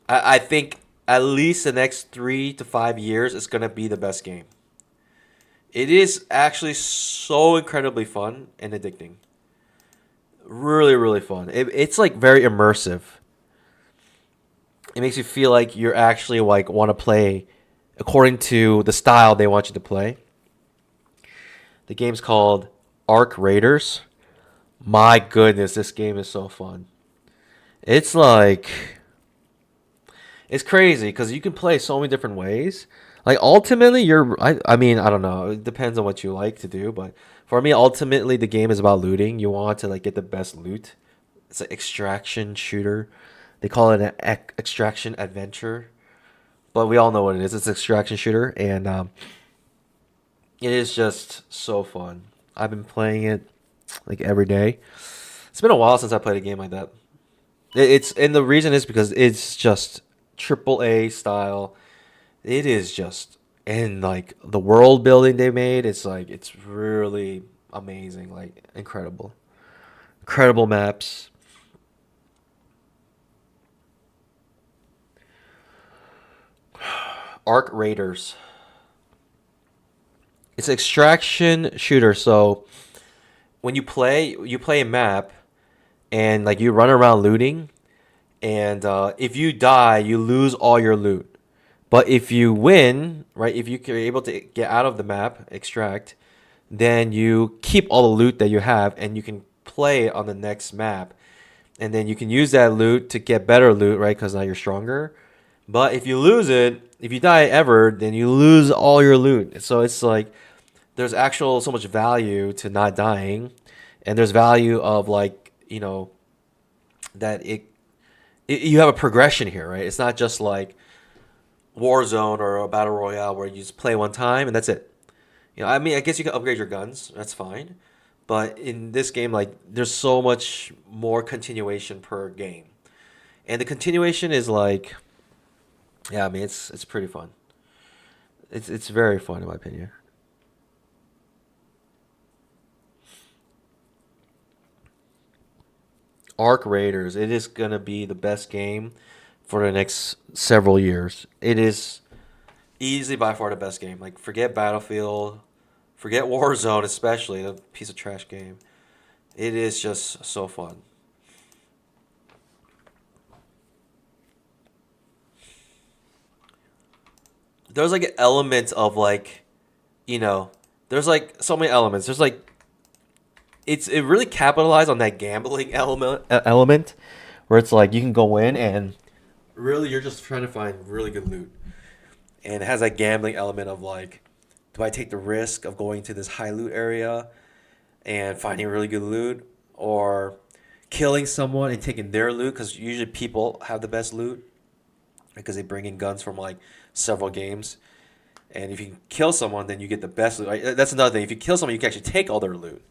[SPEAKER 1] I think at least the next 3 to 5 years, it's gonna be the best game. It is actually so incredibly fun and addicting. Really, really fun. It's like very immersive. It makes you feel like you're actually like want to play according to the style they want you to play. The game's called Arc Raiders. My goodness, this game is so fun. It's like it's crazy because you can play so many different ways. Like ultimately, I mean, I don't know. It depends on what you like to do, but for me, ultimately, the game is about looting. You want to like get the best loot. It's an extraction shooter. They call it an extraction adventure, but we all know what it is. It's an extraction shooter, and it is just so fun. I've been playing it like every day. It's been a while since I played a game like that. And the reason is because it's just triple A style. It is just and like the world building they made. It's like it's really amazing, like incredible maps. Arc Raiders. It's an extraction shooter. So when you play a map, and like you run around looting, and if you die, you lose all your loot. But if you win, right, if you're able to get out of the map, extract, then you keep all the loot that you have, and you can play on the next map, and then you can use that loot to get better loot, right? Because now you're stronger. But if you lose it, if you die ever, then you lose all your loot. So it's like there's actual so much value to not dying, and there's value of like that you have a progression here, right? It's not just like Warzone or a battle royale where you just play one time and that's it. I mean, I guess you can upgrade your guns. That's fine. But in this game, like, there's so much more continuation per game, and the continuation is like, yeah, I mean, it's pretty fun. It's very fun in my opinion. Arc Raiders, it is gonna be the best game for the next several years. It is easily by far the best game. Like, forget Battlefield, forget Warzone, especially the piece of trash game. It is just so fun. There's like an element of like, you know, there's like so many elements. There's like it really capitalized on that gambling element where it's like you can go in and really you're just trying to find really good loot. And it has that gambling element of like, do I take the risk of going to this high loot area and finding really good loot, or killing someone and taking their loot, because usually people have the best loot because they bring in guns from like several games. And if you can kill someone, then you get the best loot. That's another thing. If you kill someone, you can actually take all their loot.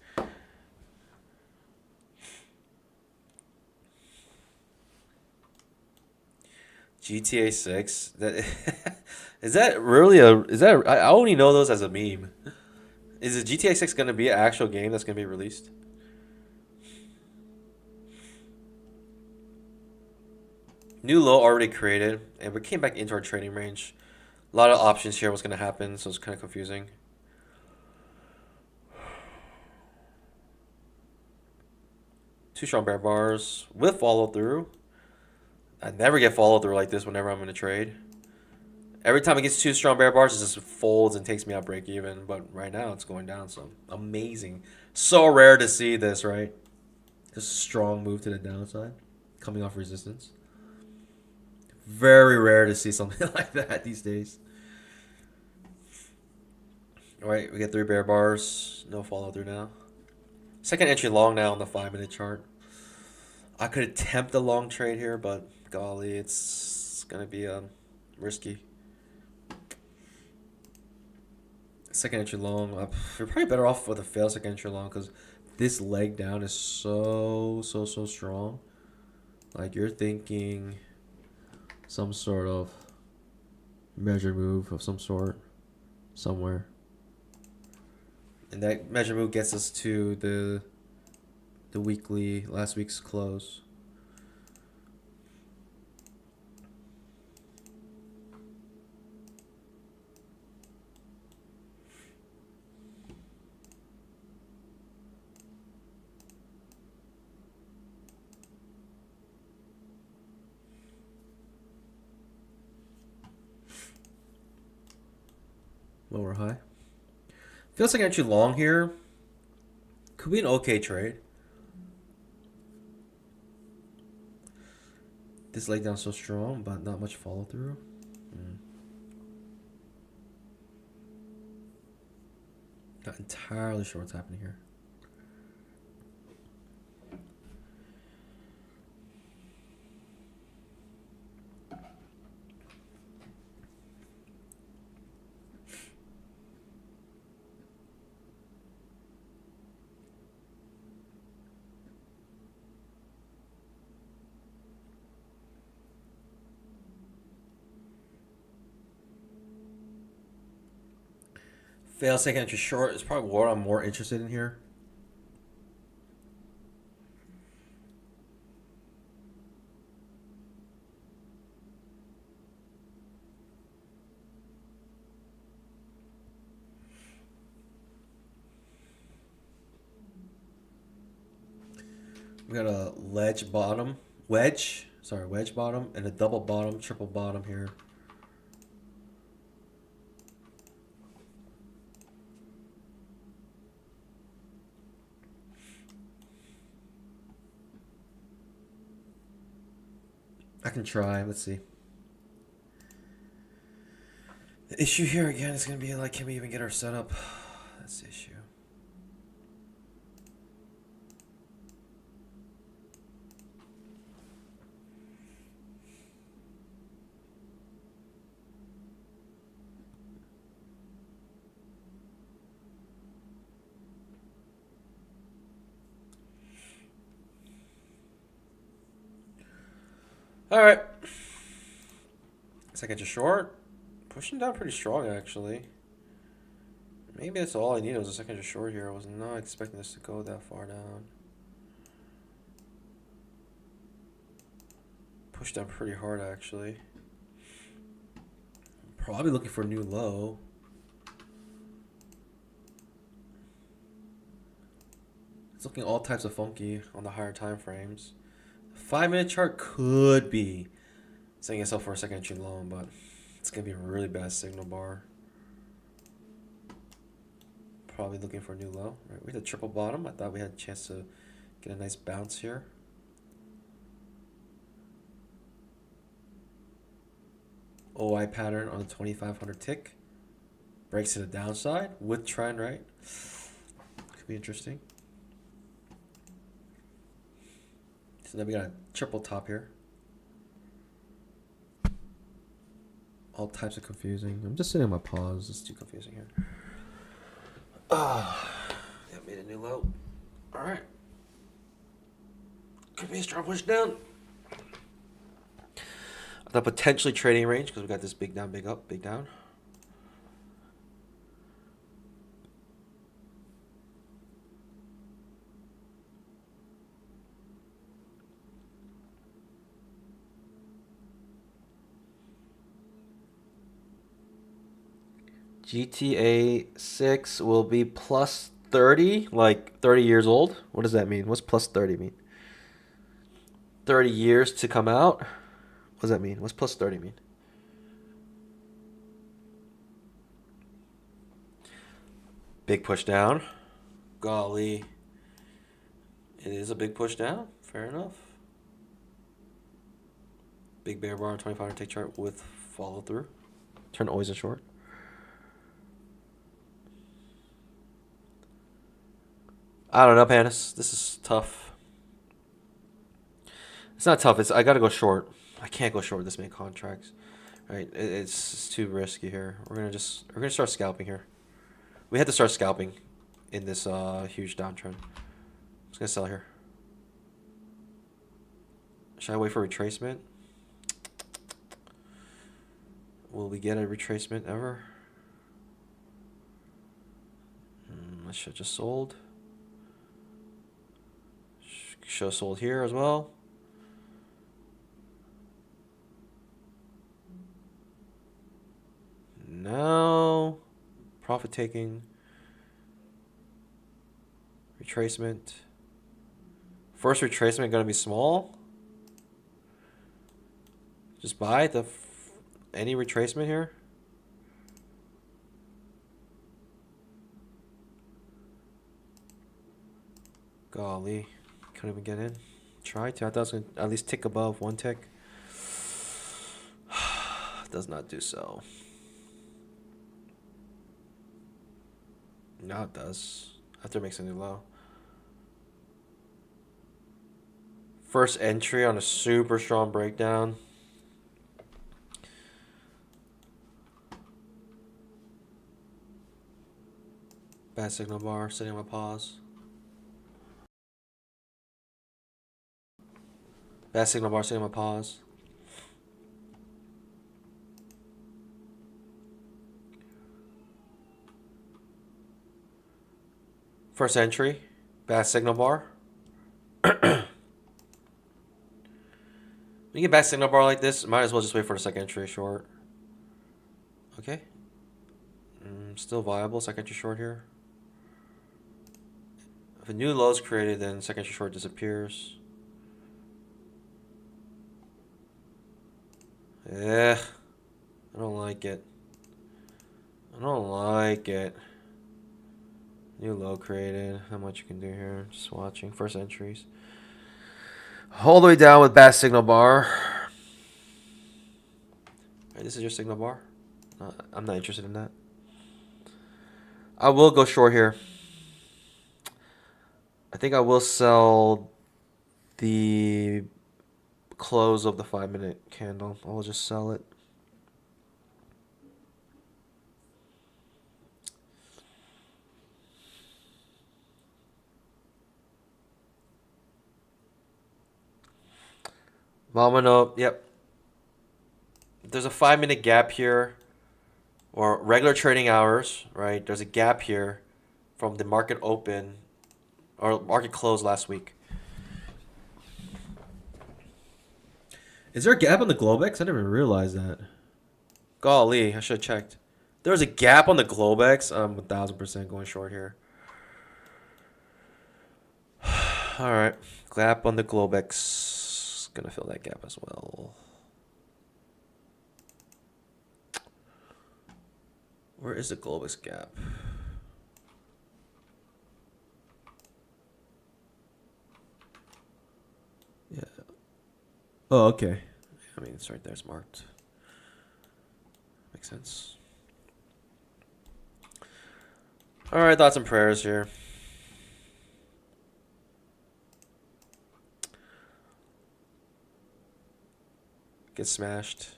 [SPEAKER 1] GTA 6. That is that really a is that I only know those as a meme. Is the GTA 6 going to be an actual game that's going to be released? New low already created, and we came back into our trading range. A lot of options here. What's going to happen? So it's kind of confusing. Two strong bear bars with follow through. I never get follow through like this whenever I'm in a trade. Every time it gets two strong bear bars, it just folds and takes me out break even. But right now it's going down, so amazing. So rare to see this, right? Just a strong move to the downside, coming off resistance. Very rare to see something like that these days. All right, we get three bear bars. No follow through now. Second entry long now on the 5 minute chart. I could attempt a long trade here, but golly, it's gonna be risky. Second entry long. You're probably better off with a fail second entry long because this leg down is so strong. Like, you're thinking some sort of measure move of some sort somewhere, and that measure move gets us to the weekly last week's close. Lower high. Feels like entry long here. Could be an okay trade. This leg down so strong, but not much follow through. Not entirely sure what's happening here. Fail second entry short is probably what I'm more interested in here. We got a wedge bottom, and a double bottom, triple bottom here. I can try. Let's see. The issue here again is going to be like, can we even get our setup? That's the issue. All right. Second to short. Pushing down pretty strong, actually. Maybe that's all I needed was a second to short here. I was not expecting this to go that far down. Pushed down pretty hard, actually. Probably looking for a new low. It's looking all types of funky on the higher time frames. 5-minute chart could be setting itself for a second entry low, but it's gonna be a really bad signal bar. Probably looking for a new low. Right, we had a triple bottom. I thought we had a chance to get a nice bounce here. OI pattern on the 2500 tick. Breaks to the downside with trend, right? Could be interesting. So then we got a triple top here. All types of confusing. I'm just sitting on my pause. It's too confusing here. Yeah, made a new low. All right. Could be a strong push down. The potentially trading range because we got this big down, big up, big down. GTA 6 will be plus 30, like 30 years old. What does that mean? What's plus 30 mean? 30 years to come out? What does that mean? What's plus 30 mean? Big push down. Golly. It is a big push down. Fair enough. Big bear bar on 2500 tick chart with follow through. Turn always a short. I don't know, Panis. This is tough. It's not tough. It's I gotta go short. I can't go short with this many contracts. Right? It's too risky here. We're gonna start scalping here. We had to start scalping in this huge downtrend. I'm just gonna sell here. Should I wait for retracement? Will we get a retracement ever? I should have just sold. Should have sold here as well. No. Profit taking. Retracement. First retracement gonna be small. Just buy the any retracement here. Golly, couldn't even get in. Try to. I thought it was gonna at least tick above one tick. Does not do so. Now it does. After it makes a new low. First entry on a super strong breakdown. Bad signal bar, sitting on my pause. Bad signal bar, sitting on my pause. First entry, bad signal bar. When you get bad signal bar like this, might as well just wait for the second entry short. Okay. Still viable, second entry short here. If a new low is created, then second entry short disappears. I don't like it. I don't like it. New low created. How much you can do here? Just watching. First entries. All the way down with bad signal bar. Alright, this is your signal bar. I'm not interested in that. I will go short here. I think I will sell the close of the 5-minute candle. I'll just sell it. Momino, yep. There's a 5-minute gap here, or regular trading hours, right? There's a gap here from the market open or market close last week. Is there a gap on the Globex? I didn't even realize that. Golly, I should have checked. There was a gap on the Globex. I'm 1,000% going short here. All right, gap on the Globex. Gonna fill that gap as well. Where is the Globex gap? Yeah. Oh, okay. I mean, it's right there. It's marked. Makes sense. All right, thoughts and prayers here. Get smashed.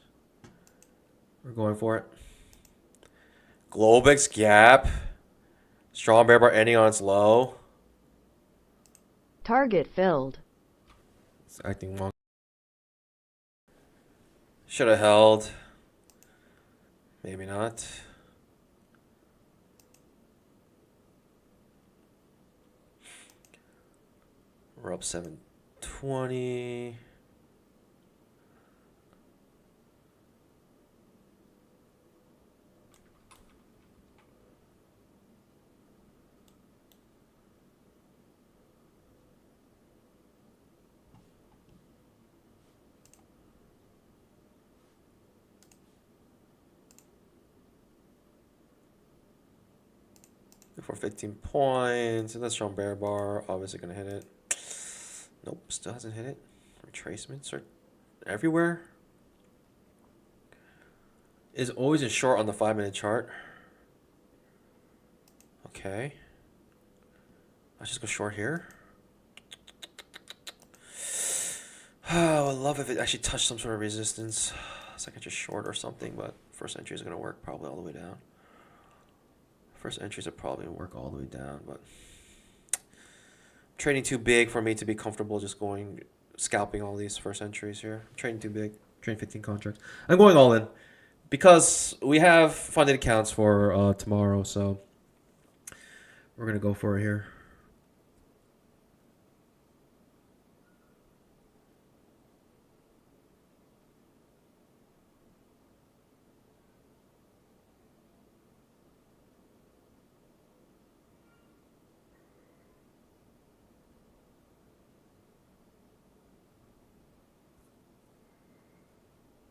[SPEAKER 1] We're going for it. Globex gap. Strong bear bar ending on its low.
[SPEAKER 3] Target filled.
[SPEAKER 1] It's acting wrong. Should have held. Maybe not. We're up 720. For 15 points, and that's strong bear bar. Obviously gonna hit it. Nope, still hasn't hit it. Retracements are everywhere. Is always in short on the 5-minute chart. Okay. Let's just go short here. Oh, I would love if it actually touched some sort of resistance. It's like I just short or something, but first entry is gonna work probably all the way down. First entries are probably gonna work all the way down, but trading too big for me to be comfortable just going scalping all these first entries here. Trading too big. Trading 15 contracts. I'm going all in because we have funded accounts for tomorrow, so we're gonna go for it here.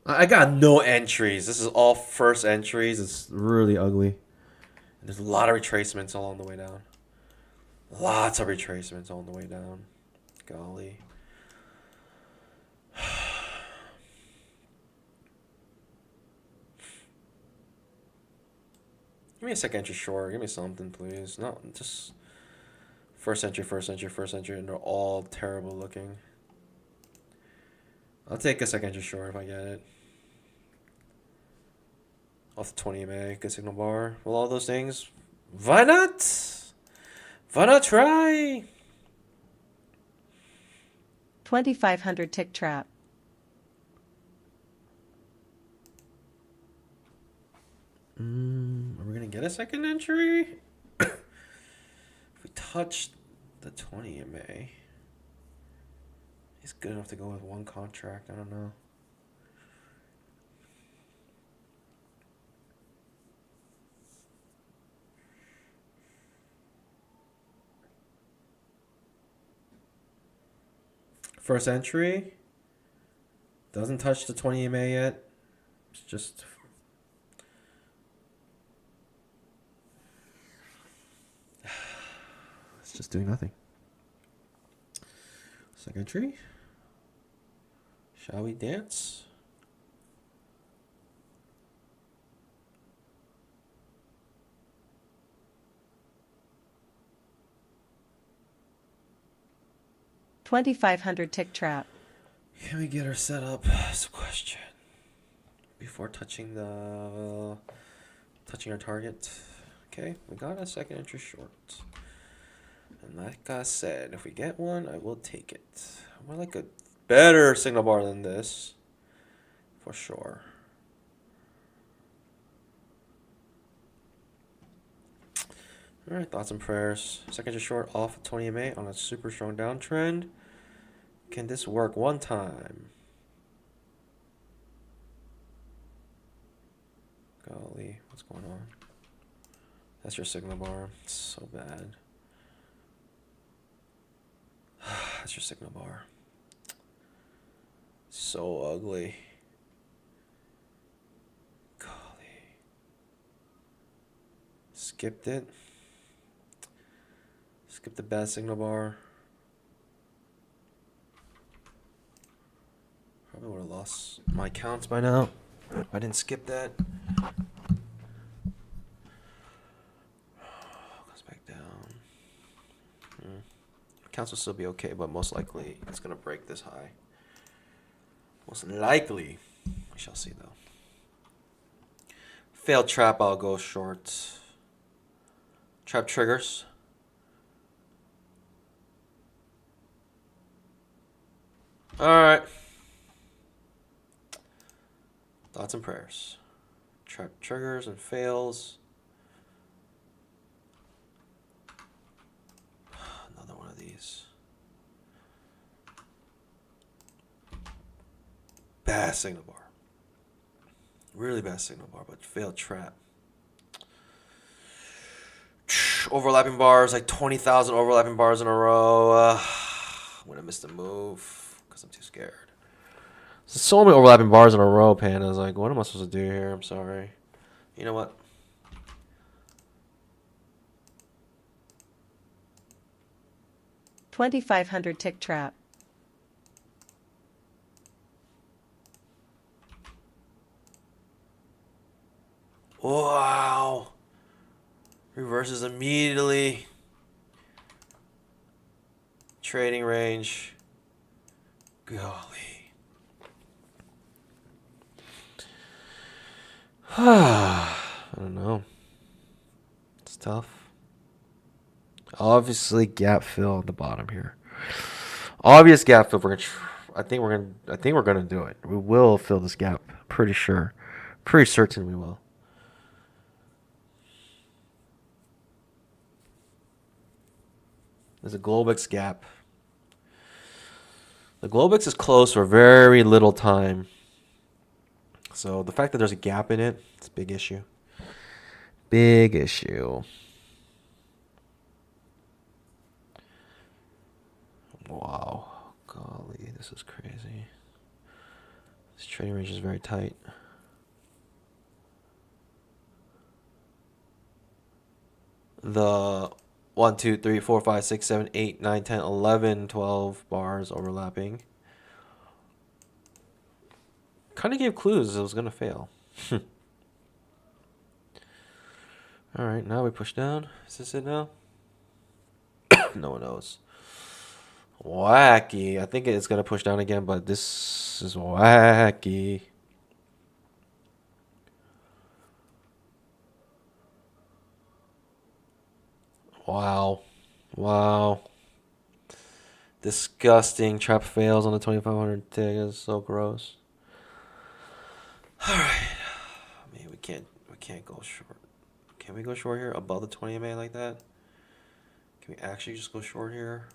[SPEAKER 1] I got no entries. This is all first entries. It's really ugly. And there's a lot of retracements along the way down. Lots of retracements on the way down. Golly. Give me a second entry short. Give me something, please. No, just first entry, first entry, first entry, and they're all terrible looking. I'll take a second entry short if I get it. Off the 20 MA, good signal bar. Well, all those things. Why not? Why not try?
[SPEAKER 2] 2,500 tick trap.
[SPEAKER 1] Are we gonna get a second entry? If we touch the 20 MA, he's good enough to go with one contract. I don't know. First entry doesn't touch the 20 MA yet. It's just doing nothing. Second entry. Shall we dance?
[SPEAKER 2] $2,500 tick trap.
[SPEAKER 1] Can we get her set up? That's a question. Before touching our target. Okay, we got a second entry short. And like I said, if we get one, I will take it. More like a Better signal bar than this, for sure. All right, thoughts and prayers. Second to short off 20 MA on a super strong downtrend. Can this work one time? Golly, what's going on? That's your signal bar. It's so bad. That's your signal bar. So ugly. Golly. Skipped it. Skip the bad signal bar. Probably would have lost my counts by now if I didn't skip that. Goes back down. Counts will still be okay, but most likely it's going to break this high. Most likely. We shall see, though. Failed trap, I'll go short. Trap triggers. Alright. Thoughts and prayers. Trap triggers and fails. Another one of these. Bad signal bar. Really bad signal bar, but failed trap. Overlapping bars, like 20,000 overlapping bars in a row. I'm going to miss the move because I'm too scared. There's so many overlapping bars in a row, Panda. I was like, what am I supposed to do here? I'm sorry. You know what?
[SPEAKER 2] $2,500 tick trap.
[SPEAKER 1] Wow. Reverses immediately. Trading range. Golly. I don't know. It's tough. Obviously, gap fill at the bottom here. Obvious gap fill. I think we're gonna do it. We will fill this gap. Pretty sure. Pretty certain we will. There's a Globex gap. The Globex is closed for very little time. So the fact that there's a gap in it, it's a big issue. Big issue. Wow. Golly, this is crazy. This trading range is very tight. The 1, 2, 3, 4, 5, 6, 7, 8, 9, 10, 11, 12 bars overlapping. Kind of gave clues it was going to fail. Alright, now we push down. Is this it now? No one knows. Wacky. I think it's going to push down again, but this is wacky. Wow. Wow. Disgusting. Trap fails on the 2500 tick. It's so gross. Alright. I mean, we can't go short. Can we go short here above the 20 MA like that? Can we actually just go short here?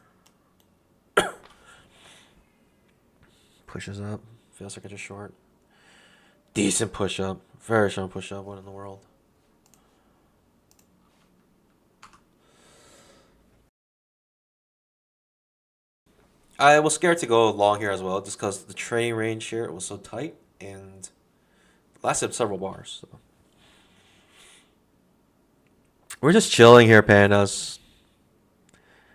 [SPEAKER 1] Pushes up. Feels like it's just short. Decent push up. Very strong push up. What in the world? I was scared to go long here as well, just because the trading range here was so tight and lasted several bars. So. We're just chilling here, pandas.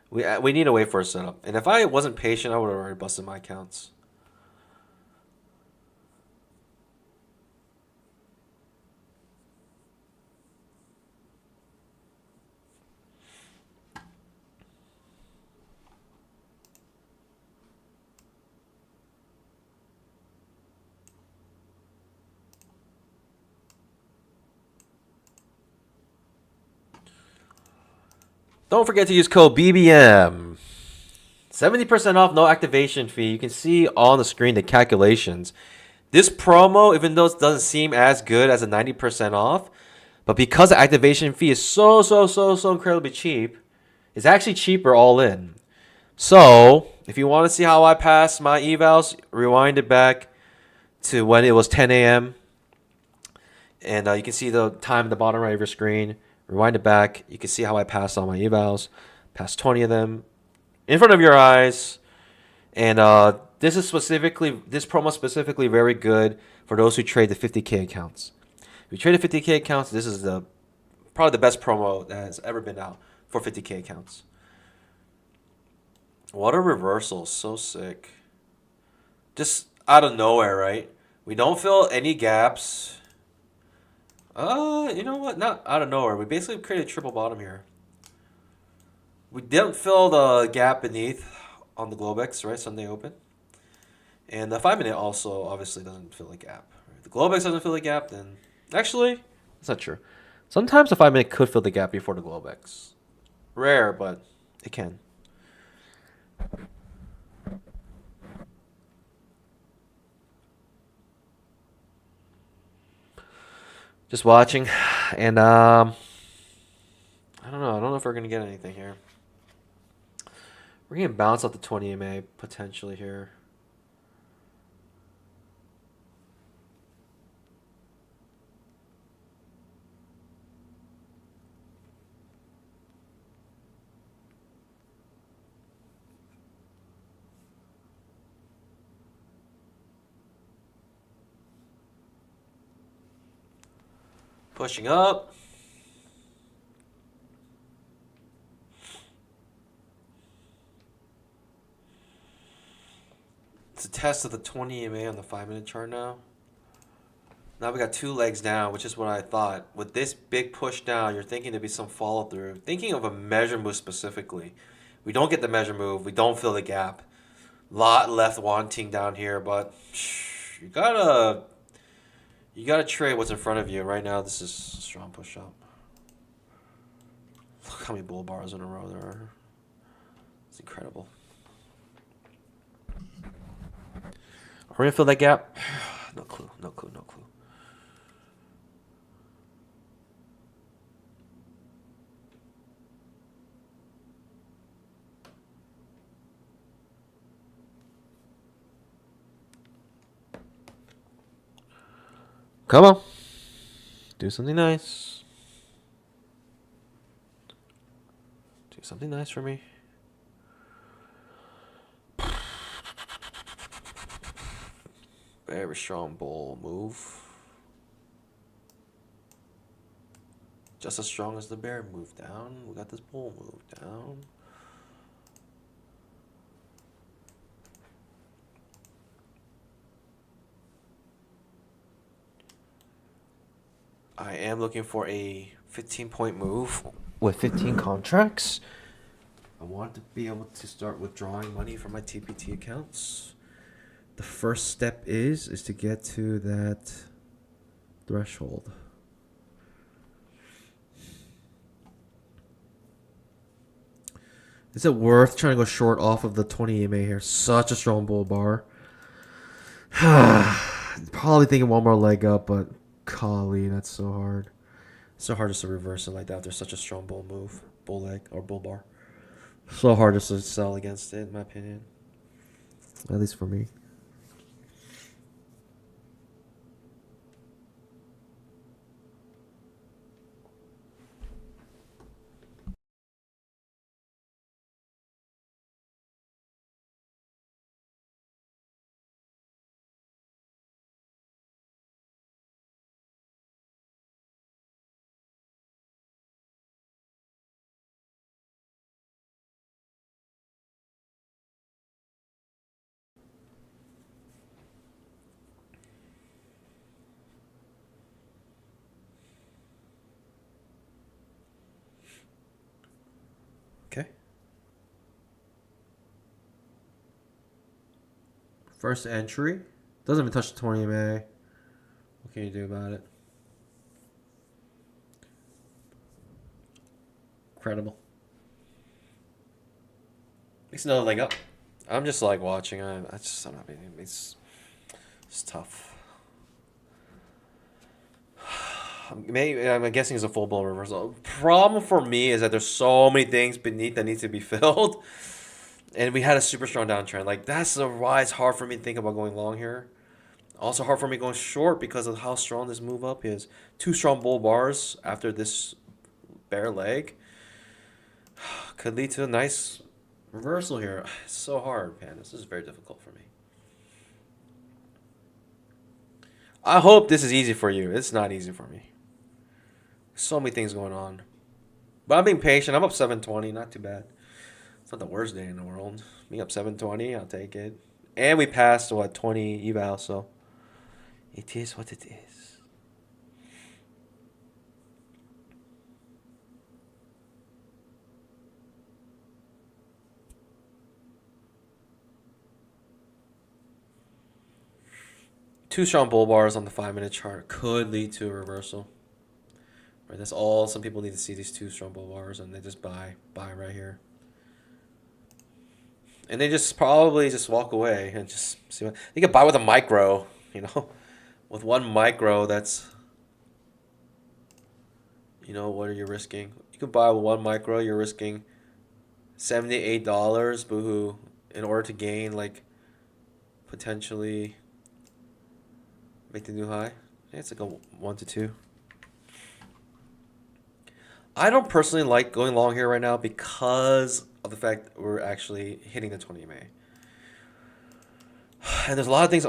[SPEAKER 1] We need to wait for a setup. And if I wasn't patient, I would have already busted my accounts. Don't forget to use code BBM. 70% off, no activation fee. You can see on the screen the calculations. This promo, even though it doesn't seem as good as a 90% off, but because the activation fee is so incredibly cheap, it's actually cheaper all in. So, if you want to see how I pass my evals, rewind it back to when it was 10 a.m. And you can see the time at the bottom right of your screen. Rewind it back. You can see how I passed all my evals. Passed 20 of them in front of your eyes. And this promo specifically very good for those who trade the 50K accounts. If you trade the 50K accounts, this is probably the best promo that has ever been out for 50K accounts. What a reversal. So sick. Just out of nowhere, right? We don't fill any gaps. You know what? Not out of nowhere. We basically created a triple bottom here. We didn't fill the gap beneath on the Globex, right? Sunday open. And the 5 minute also obviously doesn't fill the gap. If the Globex doesn't fill the gap, then actually, that's not true. Sometimes the 5 minute could fill the gap before the Globex. Rare, but it can. Just watching, and I don't know. I don't know if we're gonna get anything here. We're gonna bounce off the 20 MA potentially here. Pushing up. It's a test of the 20 EMA on the 5 minute chart now. Now we got 2 legs down, which is what I thought. With this big push down, you're thinking there'd be some follow through. Thinking of a measure move specifically. We don't get the measure move. We don't fill the gap. Lot left wanting down here, but you gotta trade what's in front of you. Right now, this is a strong push up. Look how many bull bars in a row there are. It's incredible. Are we gonna fill that gap? No clue. No clue. No clue. Come on. Do something nice. Do something nice for me. Very strong bull move. Just as strong as the bear move down. We got this bull move down. I am looking for a 15-point move with 15 contracts. I want to be able to start withdrawing money from my TPT accounts. The first step is to get to that threshold. Is it worth trying to go short off of the 20 EMA here? Such a strong bull bar. Probably thinking one more leg up, but golly, that's so hard. So hard just to reverse it like that. There's such a strong bull move, bull leg or bull bar. So hard just to sell against it, in my opinion. At least for me. Okay. First entry. Doesn't even touch the 20 MA. What can you do about it? Incredible. Makes another leg up. I'm just like watching. I'm not being. It's tough. Maybe I'm guessing it's a full blown reversal. Problem for me is that there's so many things beneath that need to be filled, and we had a super strong downtrend. Like why it's hard for me to think about going long here. Also hard for me going short because of how strong this move up is. Two strong bull bars after this bare leg could lead to a nice reversal here. It's so hard, man. This is very difficult for me. I hope this is easy for you. It's not easy for me. So many things going on. But I'm being patient. I'm up 720. Not too bad. It's not the worst day in the world. Me up 720. I'll take it. And we passed, what, 20 eval, so it is what it is. Two strong bull bars on the 5-minute chart could lead to a reversal. Right, that's all some people need to see, these two strong bull bars, and they just buy right here. And they just probably just walk away and just see what you can buy with a micro, you know. With one micro, that's, you know, what are you risking? You can buy with one micro, you're risking $78, boohoo, in order to gain, like, potentially make the new high. Yeah, it's like a 1 to 2. I don't personally like going long here right now because of the fact that we're actually hitting the 20 MA. And there's a lot of things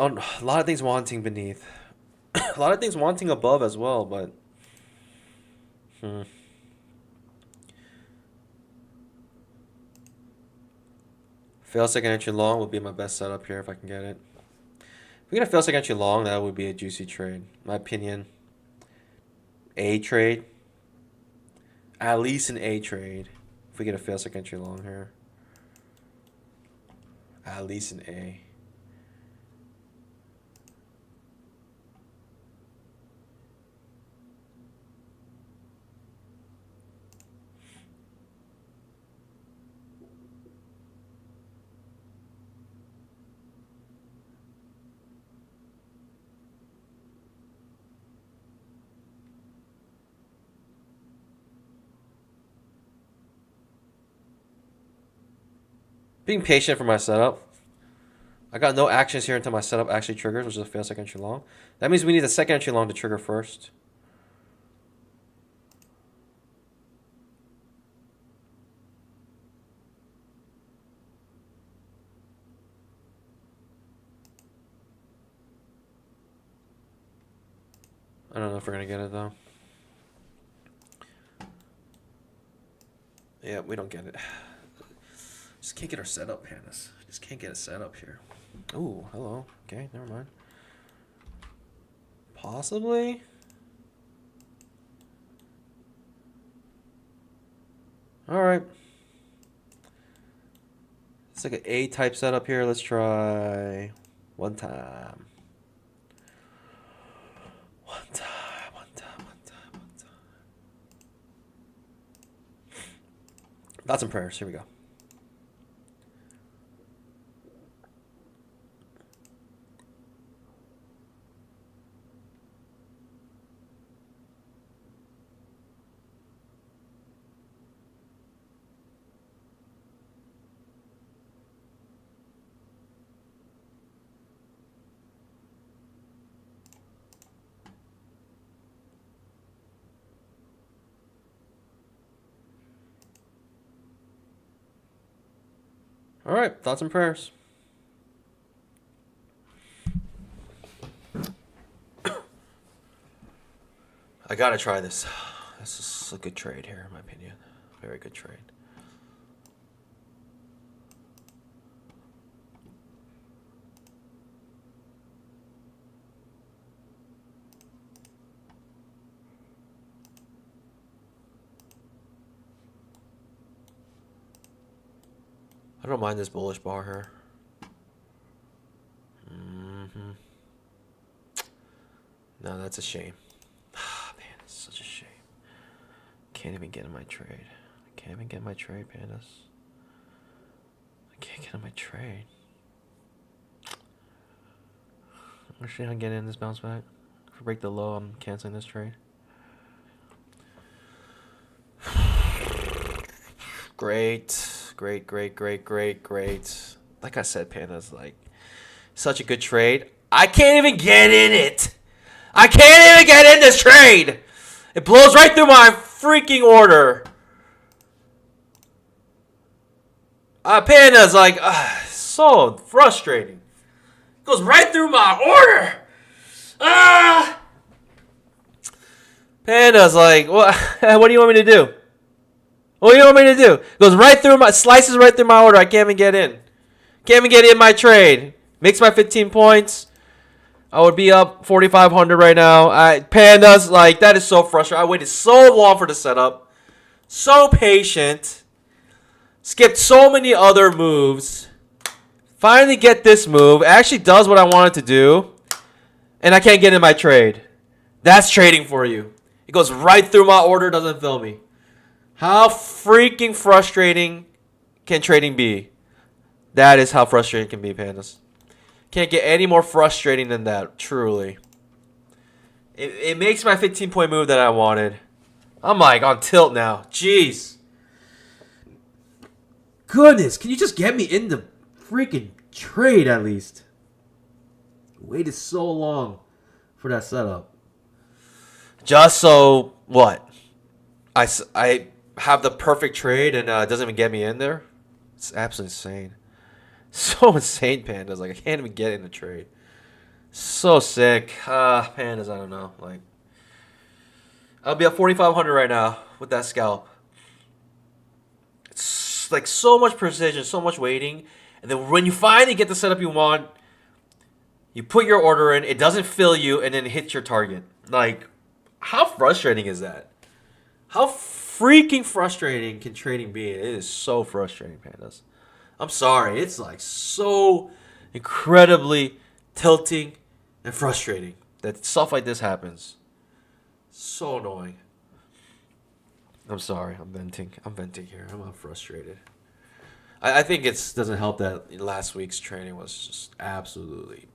[SPEAKER 1] wanting beneath. A lot of things wanting above as well, but fail second entry long would be my best setup here if I can get it. If we get a fail second entry long, that would be a juicy trade. My opinion, A trade. At least an A trade. If we get a fail second entry long here. At least an A. Being patient for my setup. I got no actions here until my setup actually triggers, which is a fail second entry long. That means we need a second entry long to trigger first. I don't know if we're going to get it, though. Yeah, we don't get it. Just can't get our setup, Hannes. Just can't get it set up here. Ooh, hello. Okay, never mind. Possibly? Alright. It's like an A-type setup here. Let's try one time. One time, one time, one time, one time. Thoughts and prayers. Here we go. All right, thoughts and prayers. I gotta try this. This is a good trade here, in my opinion. Very good trade. I don't mind this bullish bar here. No, that's a shame. Man, it's such a shame. Can't even get in my trade. I can't even get my trade, Pandas. I can't get on my trade. Actually, I'm getting in this bounce back. If I break the low, I'm canceling this trade. Great. Like I said, Panda's like such a good trade. I can't even get in it. I can't even get in this trade. It blows right through my freaking order. Panda's like so frustrating. Goes right through my order. Panda's like, what? What do you want me to do? What do you want me to do? Goes right through my, slices right through my order. I can't even get in. Can't even get in my trade. Makes my 15 points. I would be up 4,500 right now. Panda's like, that is so frustrating. I waited so long for the setup. So patient. Skipped so many other moves. Finally get this move. It actually does what I want it to do. And I can't get in my trade. That's trading for you. It goes right through my order, doesn't fill me. How freaking frustrating can trading be? That is how frustrating it can be, Pandas. Can't get any more frustrating than that, truly. It makes my 15-point move that I wanted. I'm like on tilt now. Jeez. Goodness, can you just get me in the freaking trade at least? Waited so long for that setup. Just so, what? I have the perfect trade and it doesn't even get me in there? It's absolutely insane. So insane, Pandas. Like, I can't even get in the trade. So sick. Pandas, I don't know. Like, I'll be at 4,500 right now with that scalp. It's like so much precision, so much waiting. And then when you finally get the setup you want, you put your order in, it doesn't fill you, and then it hits your target. Like, how frustrating is that? How freaking frustrating can trading be? It is so frustrating, Pandas. I'm sorry. It's like so incredibly tilting and frustrating that stuff like this happens. So annoying. I'm sorry. I'm venting. Here. I'm frustrated. I think it doesn't help that last week's training was just absolutely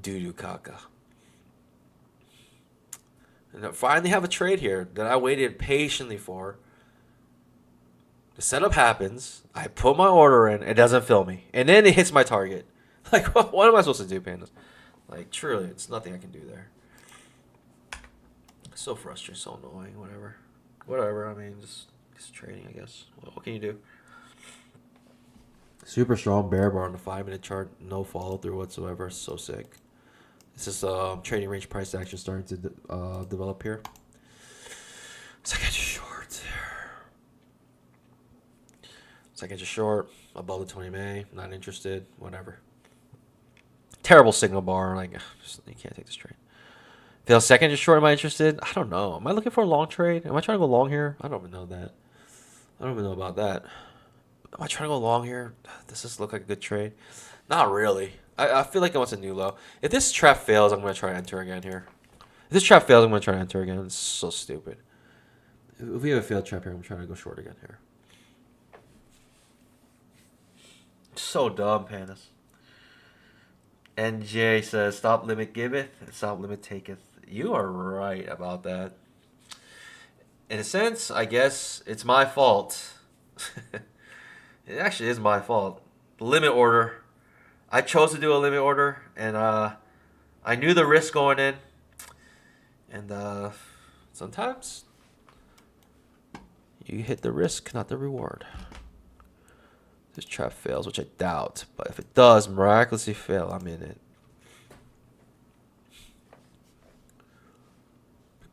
[SPEAKER 1] doo-doo caca. And I finally have a trade here that I waited patiently for. The setup happens. I put my order in. It doesn't fill me. And then it hits my target. Like, what am I supposed to do, Pandas? Like, truly, it's nothing I can do there. So frustrating, so annoying, whatever. I mean, just trading, I guess. What can you do? Super strong bear bar on the 5-minute chart. No follow through whatsoever. So sick. This is trading range price action starting to develop here. Second short. Second short. Above the 20 May. Not interested. Whatever. Terrible signal bar. Like, you can't take this trade. Fail second short. Am I interested? I don't know. Am I looking for a long trade? Am I trying to go long here? I don't even know that. I don't even know about that. Am I trying to go long here? Does this look like a good trade? Not really. I feel like it wants a new low. If this trap fails, I'm going to try to enter again here. If this trap fails, I'm going to try to enter again. It's so stupid. If we have a failed trap here, I'm trying to go short again here. So dumb, Pandas. NJ says, stop limit giveth, stop limit taketh. You are right about that. In a sense, I guess it's my fault. It actually is my fault. Limit order. I chose to do a limit order, and I knew the risk going in. And sometimes you hit the risk, not the reward. This trap fails, which I doubt. But if it does miraculously fail, I'm in it.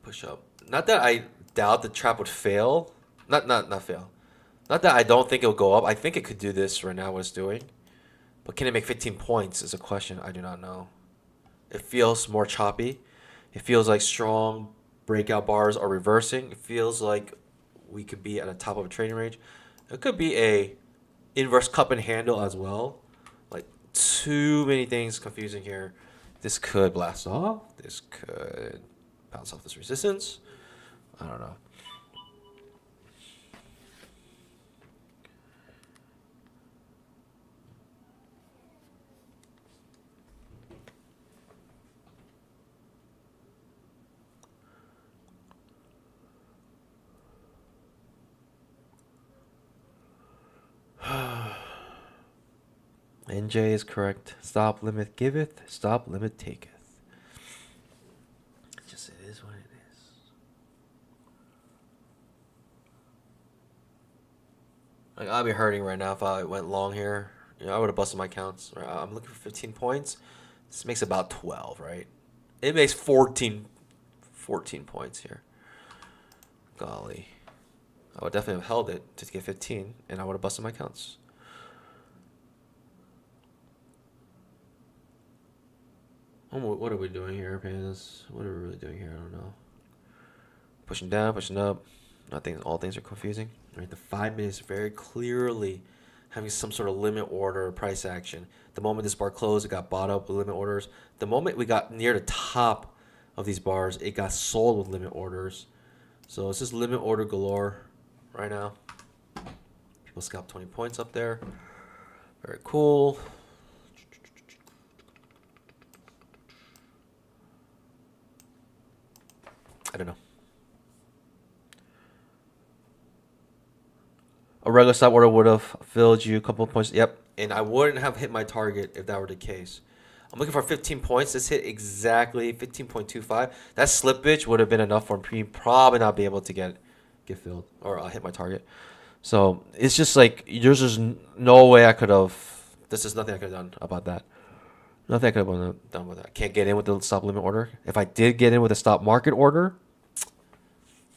[SPEAKER 1] Push up. Not that I doubt the trap would fail. Not fail. Not that I don't think it will go up. I think it could do this right now, what it's doing. But can it make 15 points is a question I do not know. It feels more choppy. It feels like strong breakout bars are reversing. It feels like we could be at the top of a trading range. It could be a inverse cup and handle as well. Like, too many things confusing here. This could blast off. This could bounce off this resistance. I don't know. NJ is correct. Stop limit giveth, stop limit taketh. Just it is what it is. Like, I'd be hurting right now if I went long here. You know, I would have busted my counts. Right? I'm looking for 15 points. This makes about 12, right? It makes 14 points here. Golly. I would definitely have held it to get 15, and I would have busted my counts. Oh, what are we doing here, pandas? What are we really doing here? I don't know. Pushing down, pushing up. Nothing. All things are confusing. Right, the 5 minutes very clearly having some sort of limit order or price action. The moment this bar closed, it got bought up with limit orders. The moment we got near the top of these bars, it got sold with limit orders. So it's just limit order galore right now. People scalp 20 points up there. Very cool. I don't know. A regular stop order would have filled you a couple of points. Yep. And I wouldn't have hit my target if that were the case. I'm looking for 15 points. This hit exactly 15.25. That slippage would have been enough for me probably not be able to get filled or hit my target. So it's just like there's just no way I could have. This is nothing I could have done about that. Nothing I could have done with that. Can't get in with the stop limit order. If I did get in with a stop market order,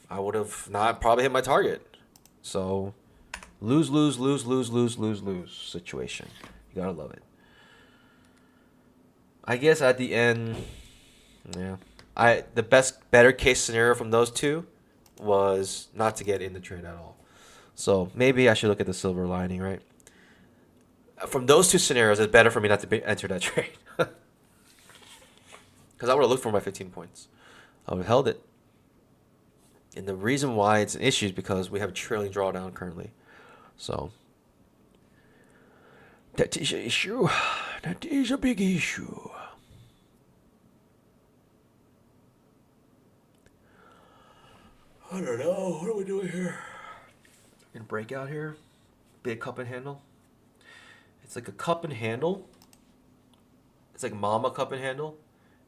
[SPEAKER 1] I would have not probably hit my target. So lose situation. You gotta love it. I guess at the end, yeah, the better case scenario from those two was not to get in the trade at all. So maybe I should look at the silver lining, right? From those two scenarios, it's better for me not to enter that trade. Because I would have looked for my 15 points. I would have held it. And the reason why it's an issue is because we have a trailing drawdown currently. So that is an issue. That is a big issue. I don't know. What are we doing here? In breakout here. Big cup and handle. It's like a cup and handle. It's like mama cup and handle.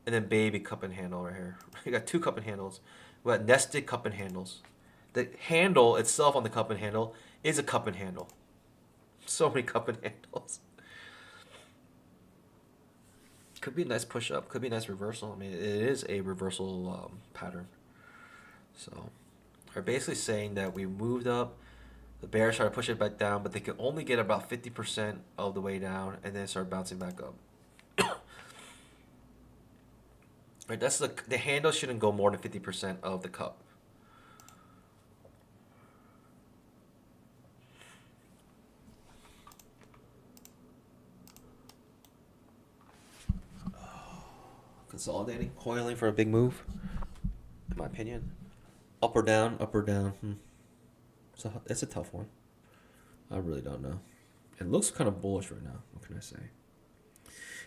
[SPEAKER 1] And then baby cup and handle right here. You got two cup and handles. We got nested cup and handles. The handle itself on the cup and handle is a cup and handle. So many cup and handles. Could be a nice push up. Could be a nice reversal. I mean, it is a reversal pattern. So they're basically saying that we moved up. The bears try to push it back down, but they can only get about 50% of the way down and then start bouncing back up. Right, that's the handle shouldn't go more than 50% of the cup. Consolidating, coiling for a big move, in my opinion. Up or down, up or down. So it's a tough one. I really don't know. It looks kind of bullish right now. What can I say?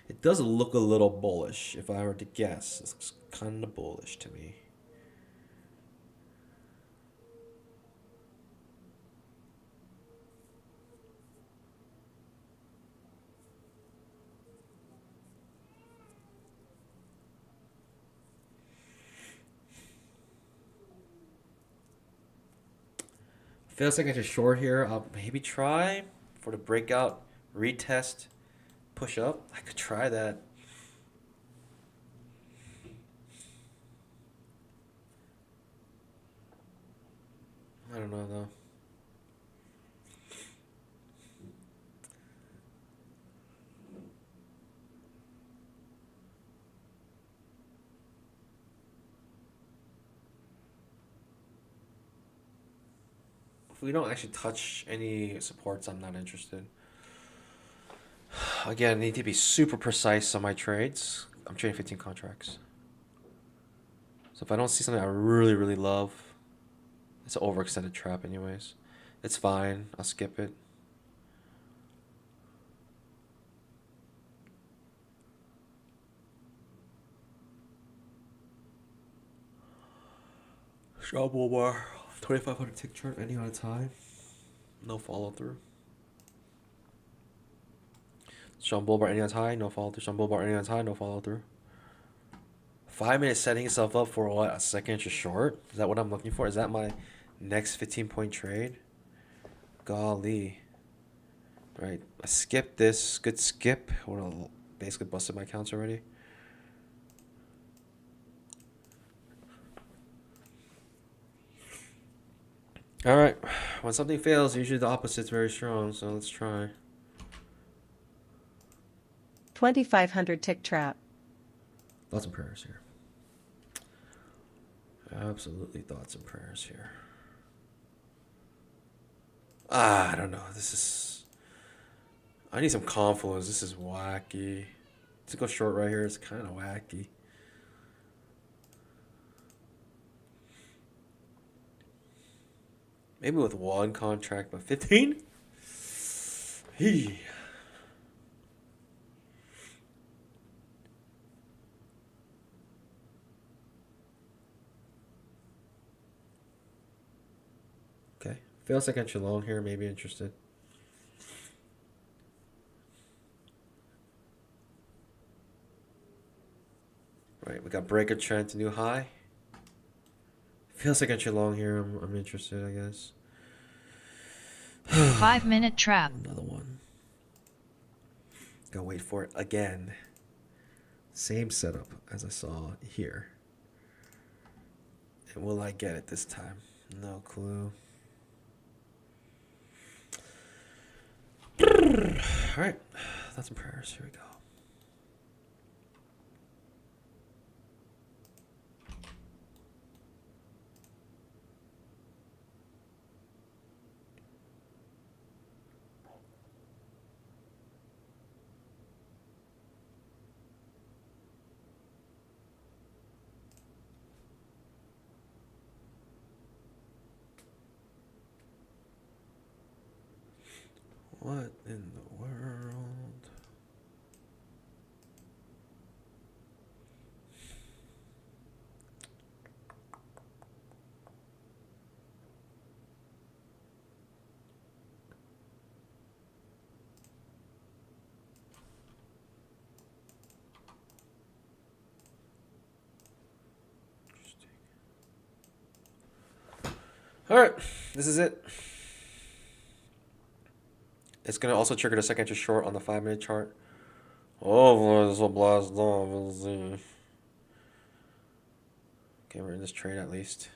[SPEAKER 1] It does look a little bullish. If I were to guess, it looks kind of bullish to me. Feels like it's a short here. I'll maybe try for the breakout, retest, push up. I could try that. I don't know though. If we don't actually touch any supports, I'm not interested. Again, I need to be super precise on my trades. I'm trading 15 contracts. So if I don't see something I really, really love, it's an overextended trap anyways. It's fine. I'll skip it. Shop bar. 2,500 tick chart any on a time. No follow through. Strong bull bar ending on high, no follow through. Strong bull bar ending on high, no follow through. 5 minutes setting itself up for what? A second inch short? Is that what I'm looking for? Is that my next 15-point trade? Golly. Right. I skipped this. Good skip. Would basically busted my counts already. All right. When something fails, usually the opposite's very strong. So let's try.
[SPEAKER 2] 2,500 tick trap.
[SPEAKER 1] Thoughts and prayers here. Absolutely thoughts and prayers here. I don't know. I need some confluence. This is wacky. To go short right here is kind of wacky. Maybe with one contract, but 15? Hey. Okay. Feels like entry long here. Maybe interested. Right. We got breaker trend to new high. Feels like entry long here. I'm interested, I guess.
[SPEAKER 3] 5-minute trap.
[SPEAKER 1] Another one. Gotta wait for it again. Same setup as I saw here. And will I get it this time? No clue. Alright. Thoughts and prayers. Here we go. What in the world? Interesting. All right, this is it. It's going to also trigger the second inch short on the 5-minute chart. Oh, this will blast off. We'll see. Okay, we're in this trade at least.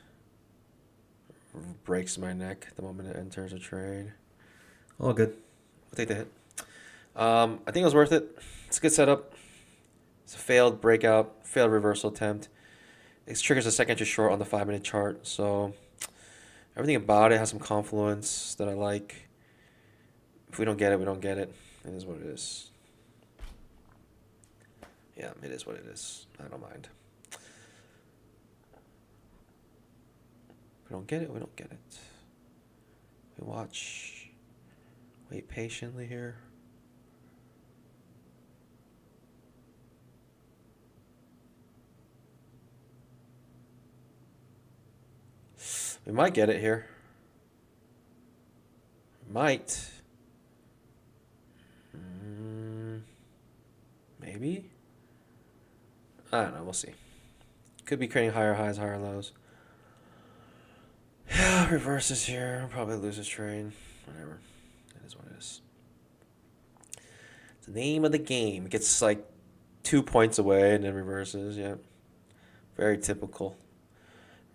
[SPEAKER 1] Breaks my neck the moment it enters a trade. All good. We'll take the hit. I think it was worth it. It's a good setup. It's a failed breakout, failed reversal attempt. It triggers a second inch short on the 5-minute chart. So everything about it has some confluence that I like. If we don't get it, we don't get it. It is what it is. Yeah, it is what it is. I don't mind. If we don't get it, we don't get it. We watch. Wait patiently here. We might get it here. Might. Maybe? I don't know. We'll see. Could be creating higher highs, higher lows. Yeah, reverses here. I'll probably lose this trade. Whatever. That is what it is. It's the name of the game. It gets like 2 points away and then reverses. Yeah. Very typical.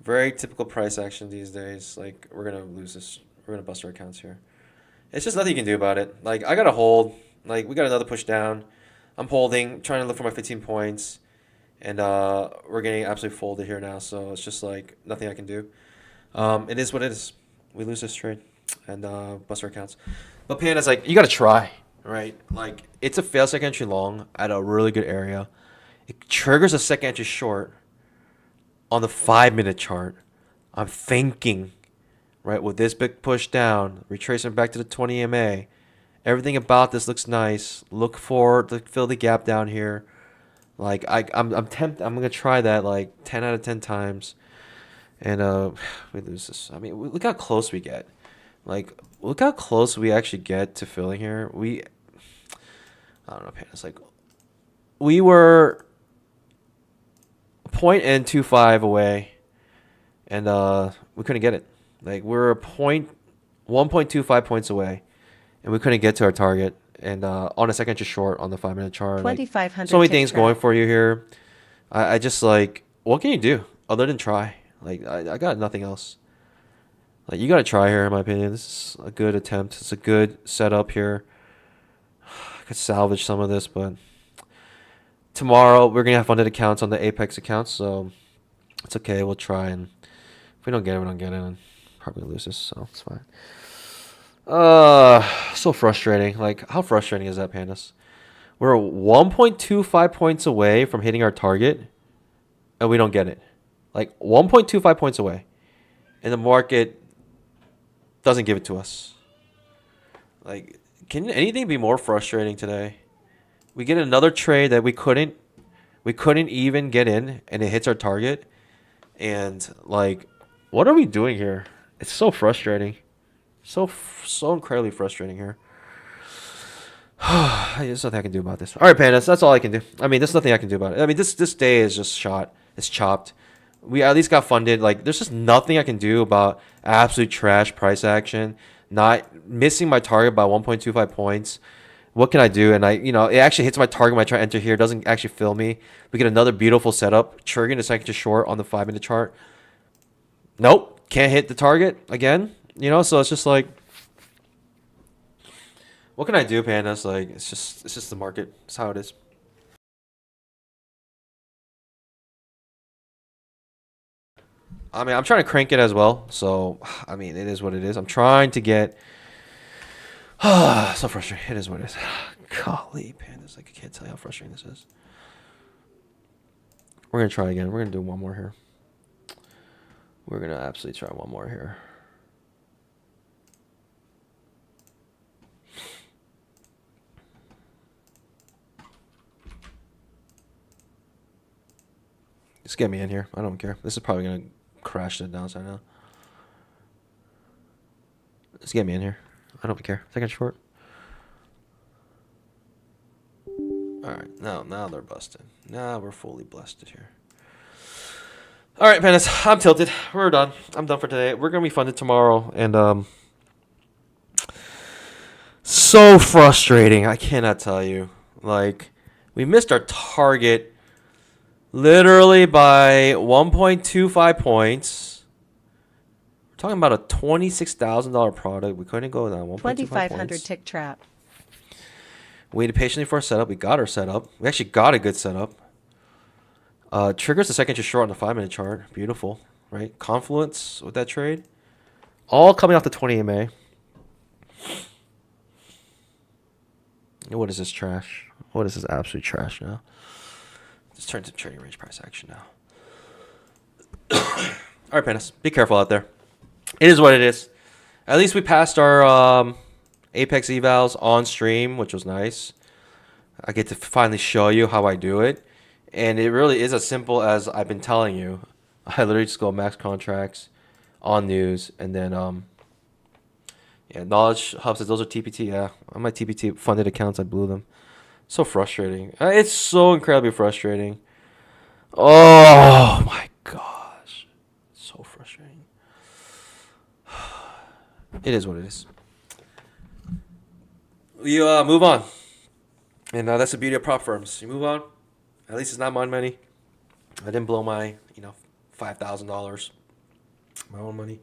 [SPEAKER 1] Very typical price action these days. Like, we're going to lose this. We're going to bust our accounts here. It's just nothing you can do about it. Like, I got to hold. Like, we got another push down. I'm holding, trying to look for my 15 points. And we're getting absolutely folded here now. So it's just like nothing I can do. It is what it is. We lose this trade and bust our accounts. But Panda's like, you got to try, right? Like, it's a fail second entry long at a really good area. It triggers a second entry short on the 5-minute chart. I'm thinking, right, with this big push down, retracing back to the 20 EMA, everything about this looks nice. Look for to fill the gap down here. Like, I'm tempted. I'm gonna try that like 10 out of 10 times, and we lose this. I mean, look how close we get. Like, look how close we actually get to filling here. We I don't know, Pandas. Like we were 0.25 away, and we couldn't get it. Like we're 1.25 points away, and we couldn't get to our target. And on a second, just short on the 5-minute chart. Like,
[SPEAKER 2] 2,500
[SPEAKER 1] so many
[SPEAKER 2] tick
[SPEAKER 1] things
[SPEAKER 2] trap.
[SPEAKER 1] going for you here. I just like, what can you do other than try? Like I got nothing else. Like you got to try here, in my opinion. This is a good attempt. It's a good setup here. I could salvage some of this, but tomorrow we're gonna have funded accounts on the Apex accounts, so it's okay. We'll try, and if we don't get it, we don't get it, and probably lose this, so it's fine. So frustrating. Like, how frustrating is that, Pandas? We're 1.25 points away from hitting our target, and we don't get it. Like 1.25 points away, and the market doesn't give it to us. Like, can anything be more frustrating today? We get another trade that we couldn't even get in, and it hits our target. And like, what are we doing here? It's so frustrating, so incredibly frustrating here. There's nothing I can do about this. All right, Pandas, that's all I can do. I mean, there's nothing I can do about it. I mean, this day is just shot. It's chopped. We at least got funded. Like, there's just nothing I can do about absolute trash price action. Not missing my target by 1.25 points. What can I do? And it actually hits my target when I try to enter here. It doesn't actually fill me. We get another beautiful setup. Triggering a second to short on the 5-minute chart. Nope. Can't hit the target again. So it's just like, what can I do, Pandas? Like, it's just the market. It's how it is. I mean, I'm trying to crank it as well. So, I mean, it is what it is. I'm trying to get... so frustrating. It is what it is. Golly, Pandas. Like, I can't tell you how frustrating this is. We're going to try again. We're going to do one more here. We're going to absolutely try one more here. Just get me in here. I don't care. This is probably going to crash the downside now. Just get me in here. I don't care. Second short. Alright, now they're busted. Now we're fully blasted here. Alright, Pandas, I'm tilted. We're done. I'm done for today. We're gonna be funded tomorrow, and so frustrating. I cannot tell you. Like, we missed our target literally by 1.25 points. We're talking about a $26,000 product. We couldn't go down 1.25
[SPEAKER 2] 2,500
[SPEAKER 1] points.
[SPEAKER 2] tick trap.
[SPEAKER 1] Waited patiently for our setup. We got our setup. We actually got a good setup. Triggers the second just short on the 5-minute chart. Beautiful, right? Confluence with that trade. All coming off the 20 MA. What is this trash? What is this absolute trash now? Just turns into trading range price action now. All right, Pandas. Be careful out there. It is what it is. At least we passed our Apex evals on stream, which was nice. I get to finally show you how I do it. And it really is as simple as I've been telling you. I literally just go max contracts on news, and then Knowledge Hub says those are TPT. Yeah, on my TPT funded accounts, I blew them. So frustrating. It's so incredibly frustrating. Oh my gosh, so frustrating. It is what it is. We move on, and that's the beauty of prop firms. You move on. At least it's not my money. I didn't blow my, $5,000, my own money.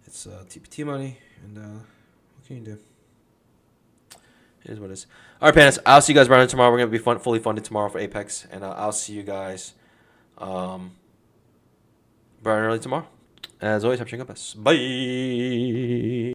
[SPEAKER 1] It's TPT money, and what can you do? It is what it is. All right, Pandas. I'll see you guys running tomorrow. We're gonna be fully funded tomorrow for Apex, and I'll see you guys bright and early tomorrow. As always, have a best. Bye.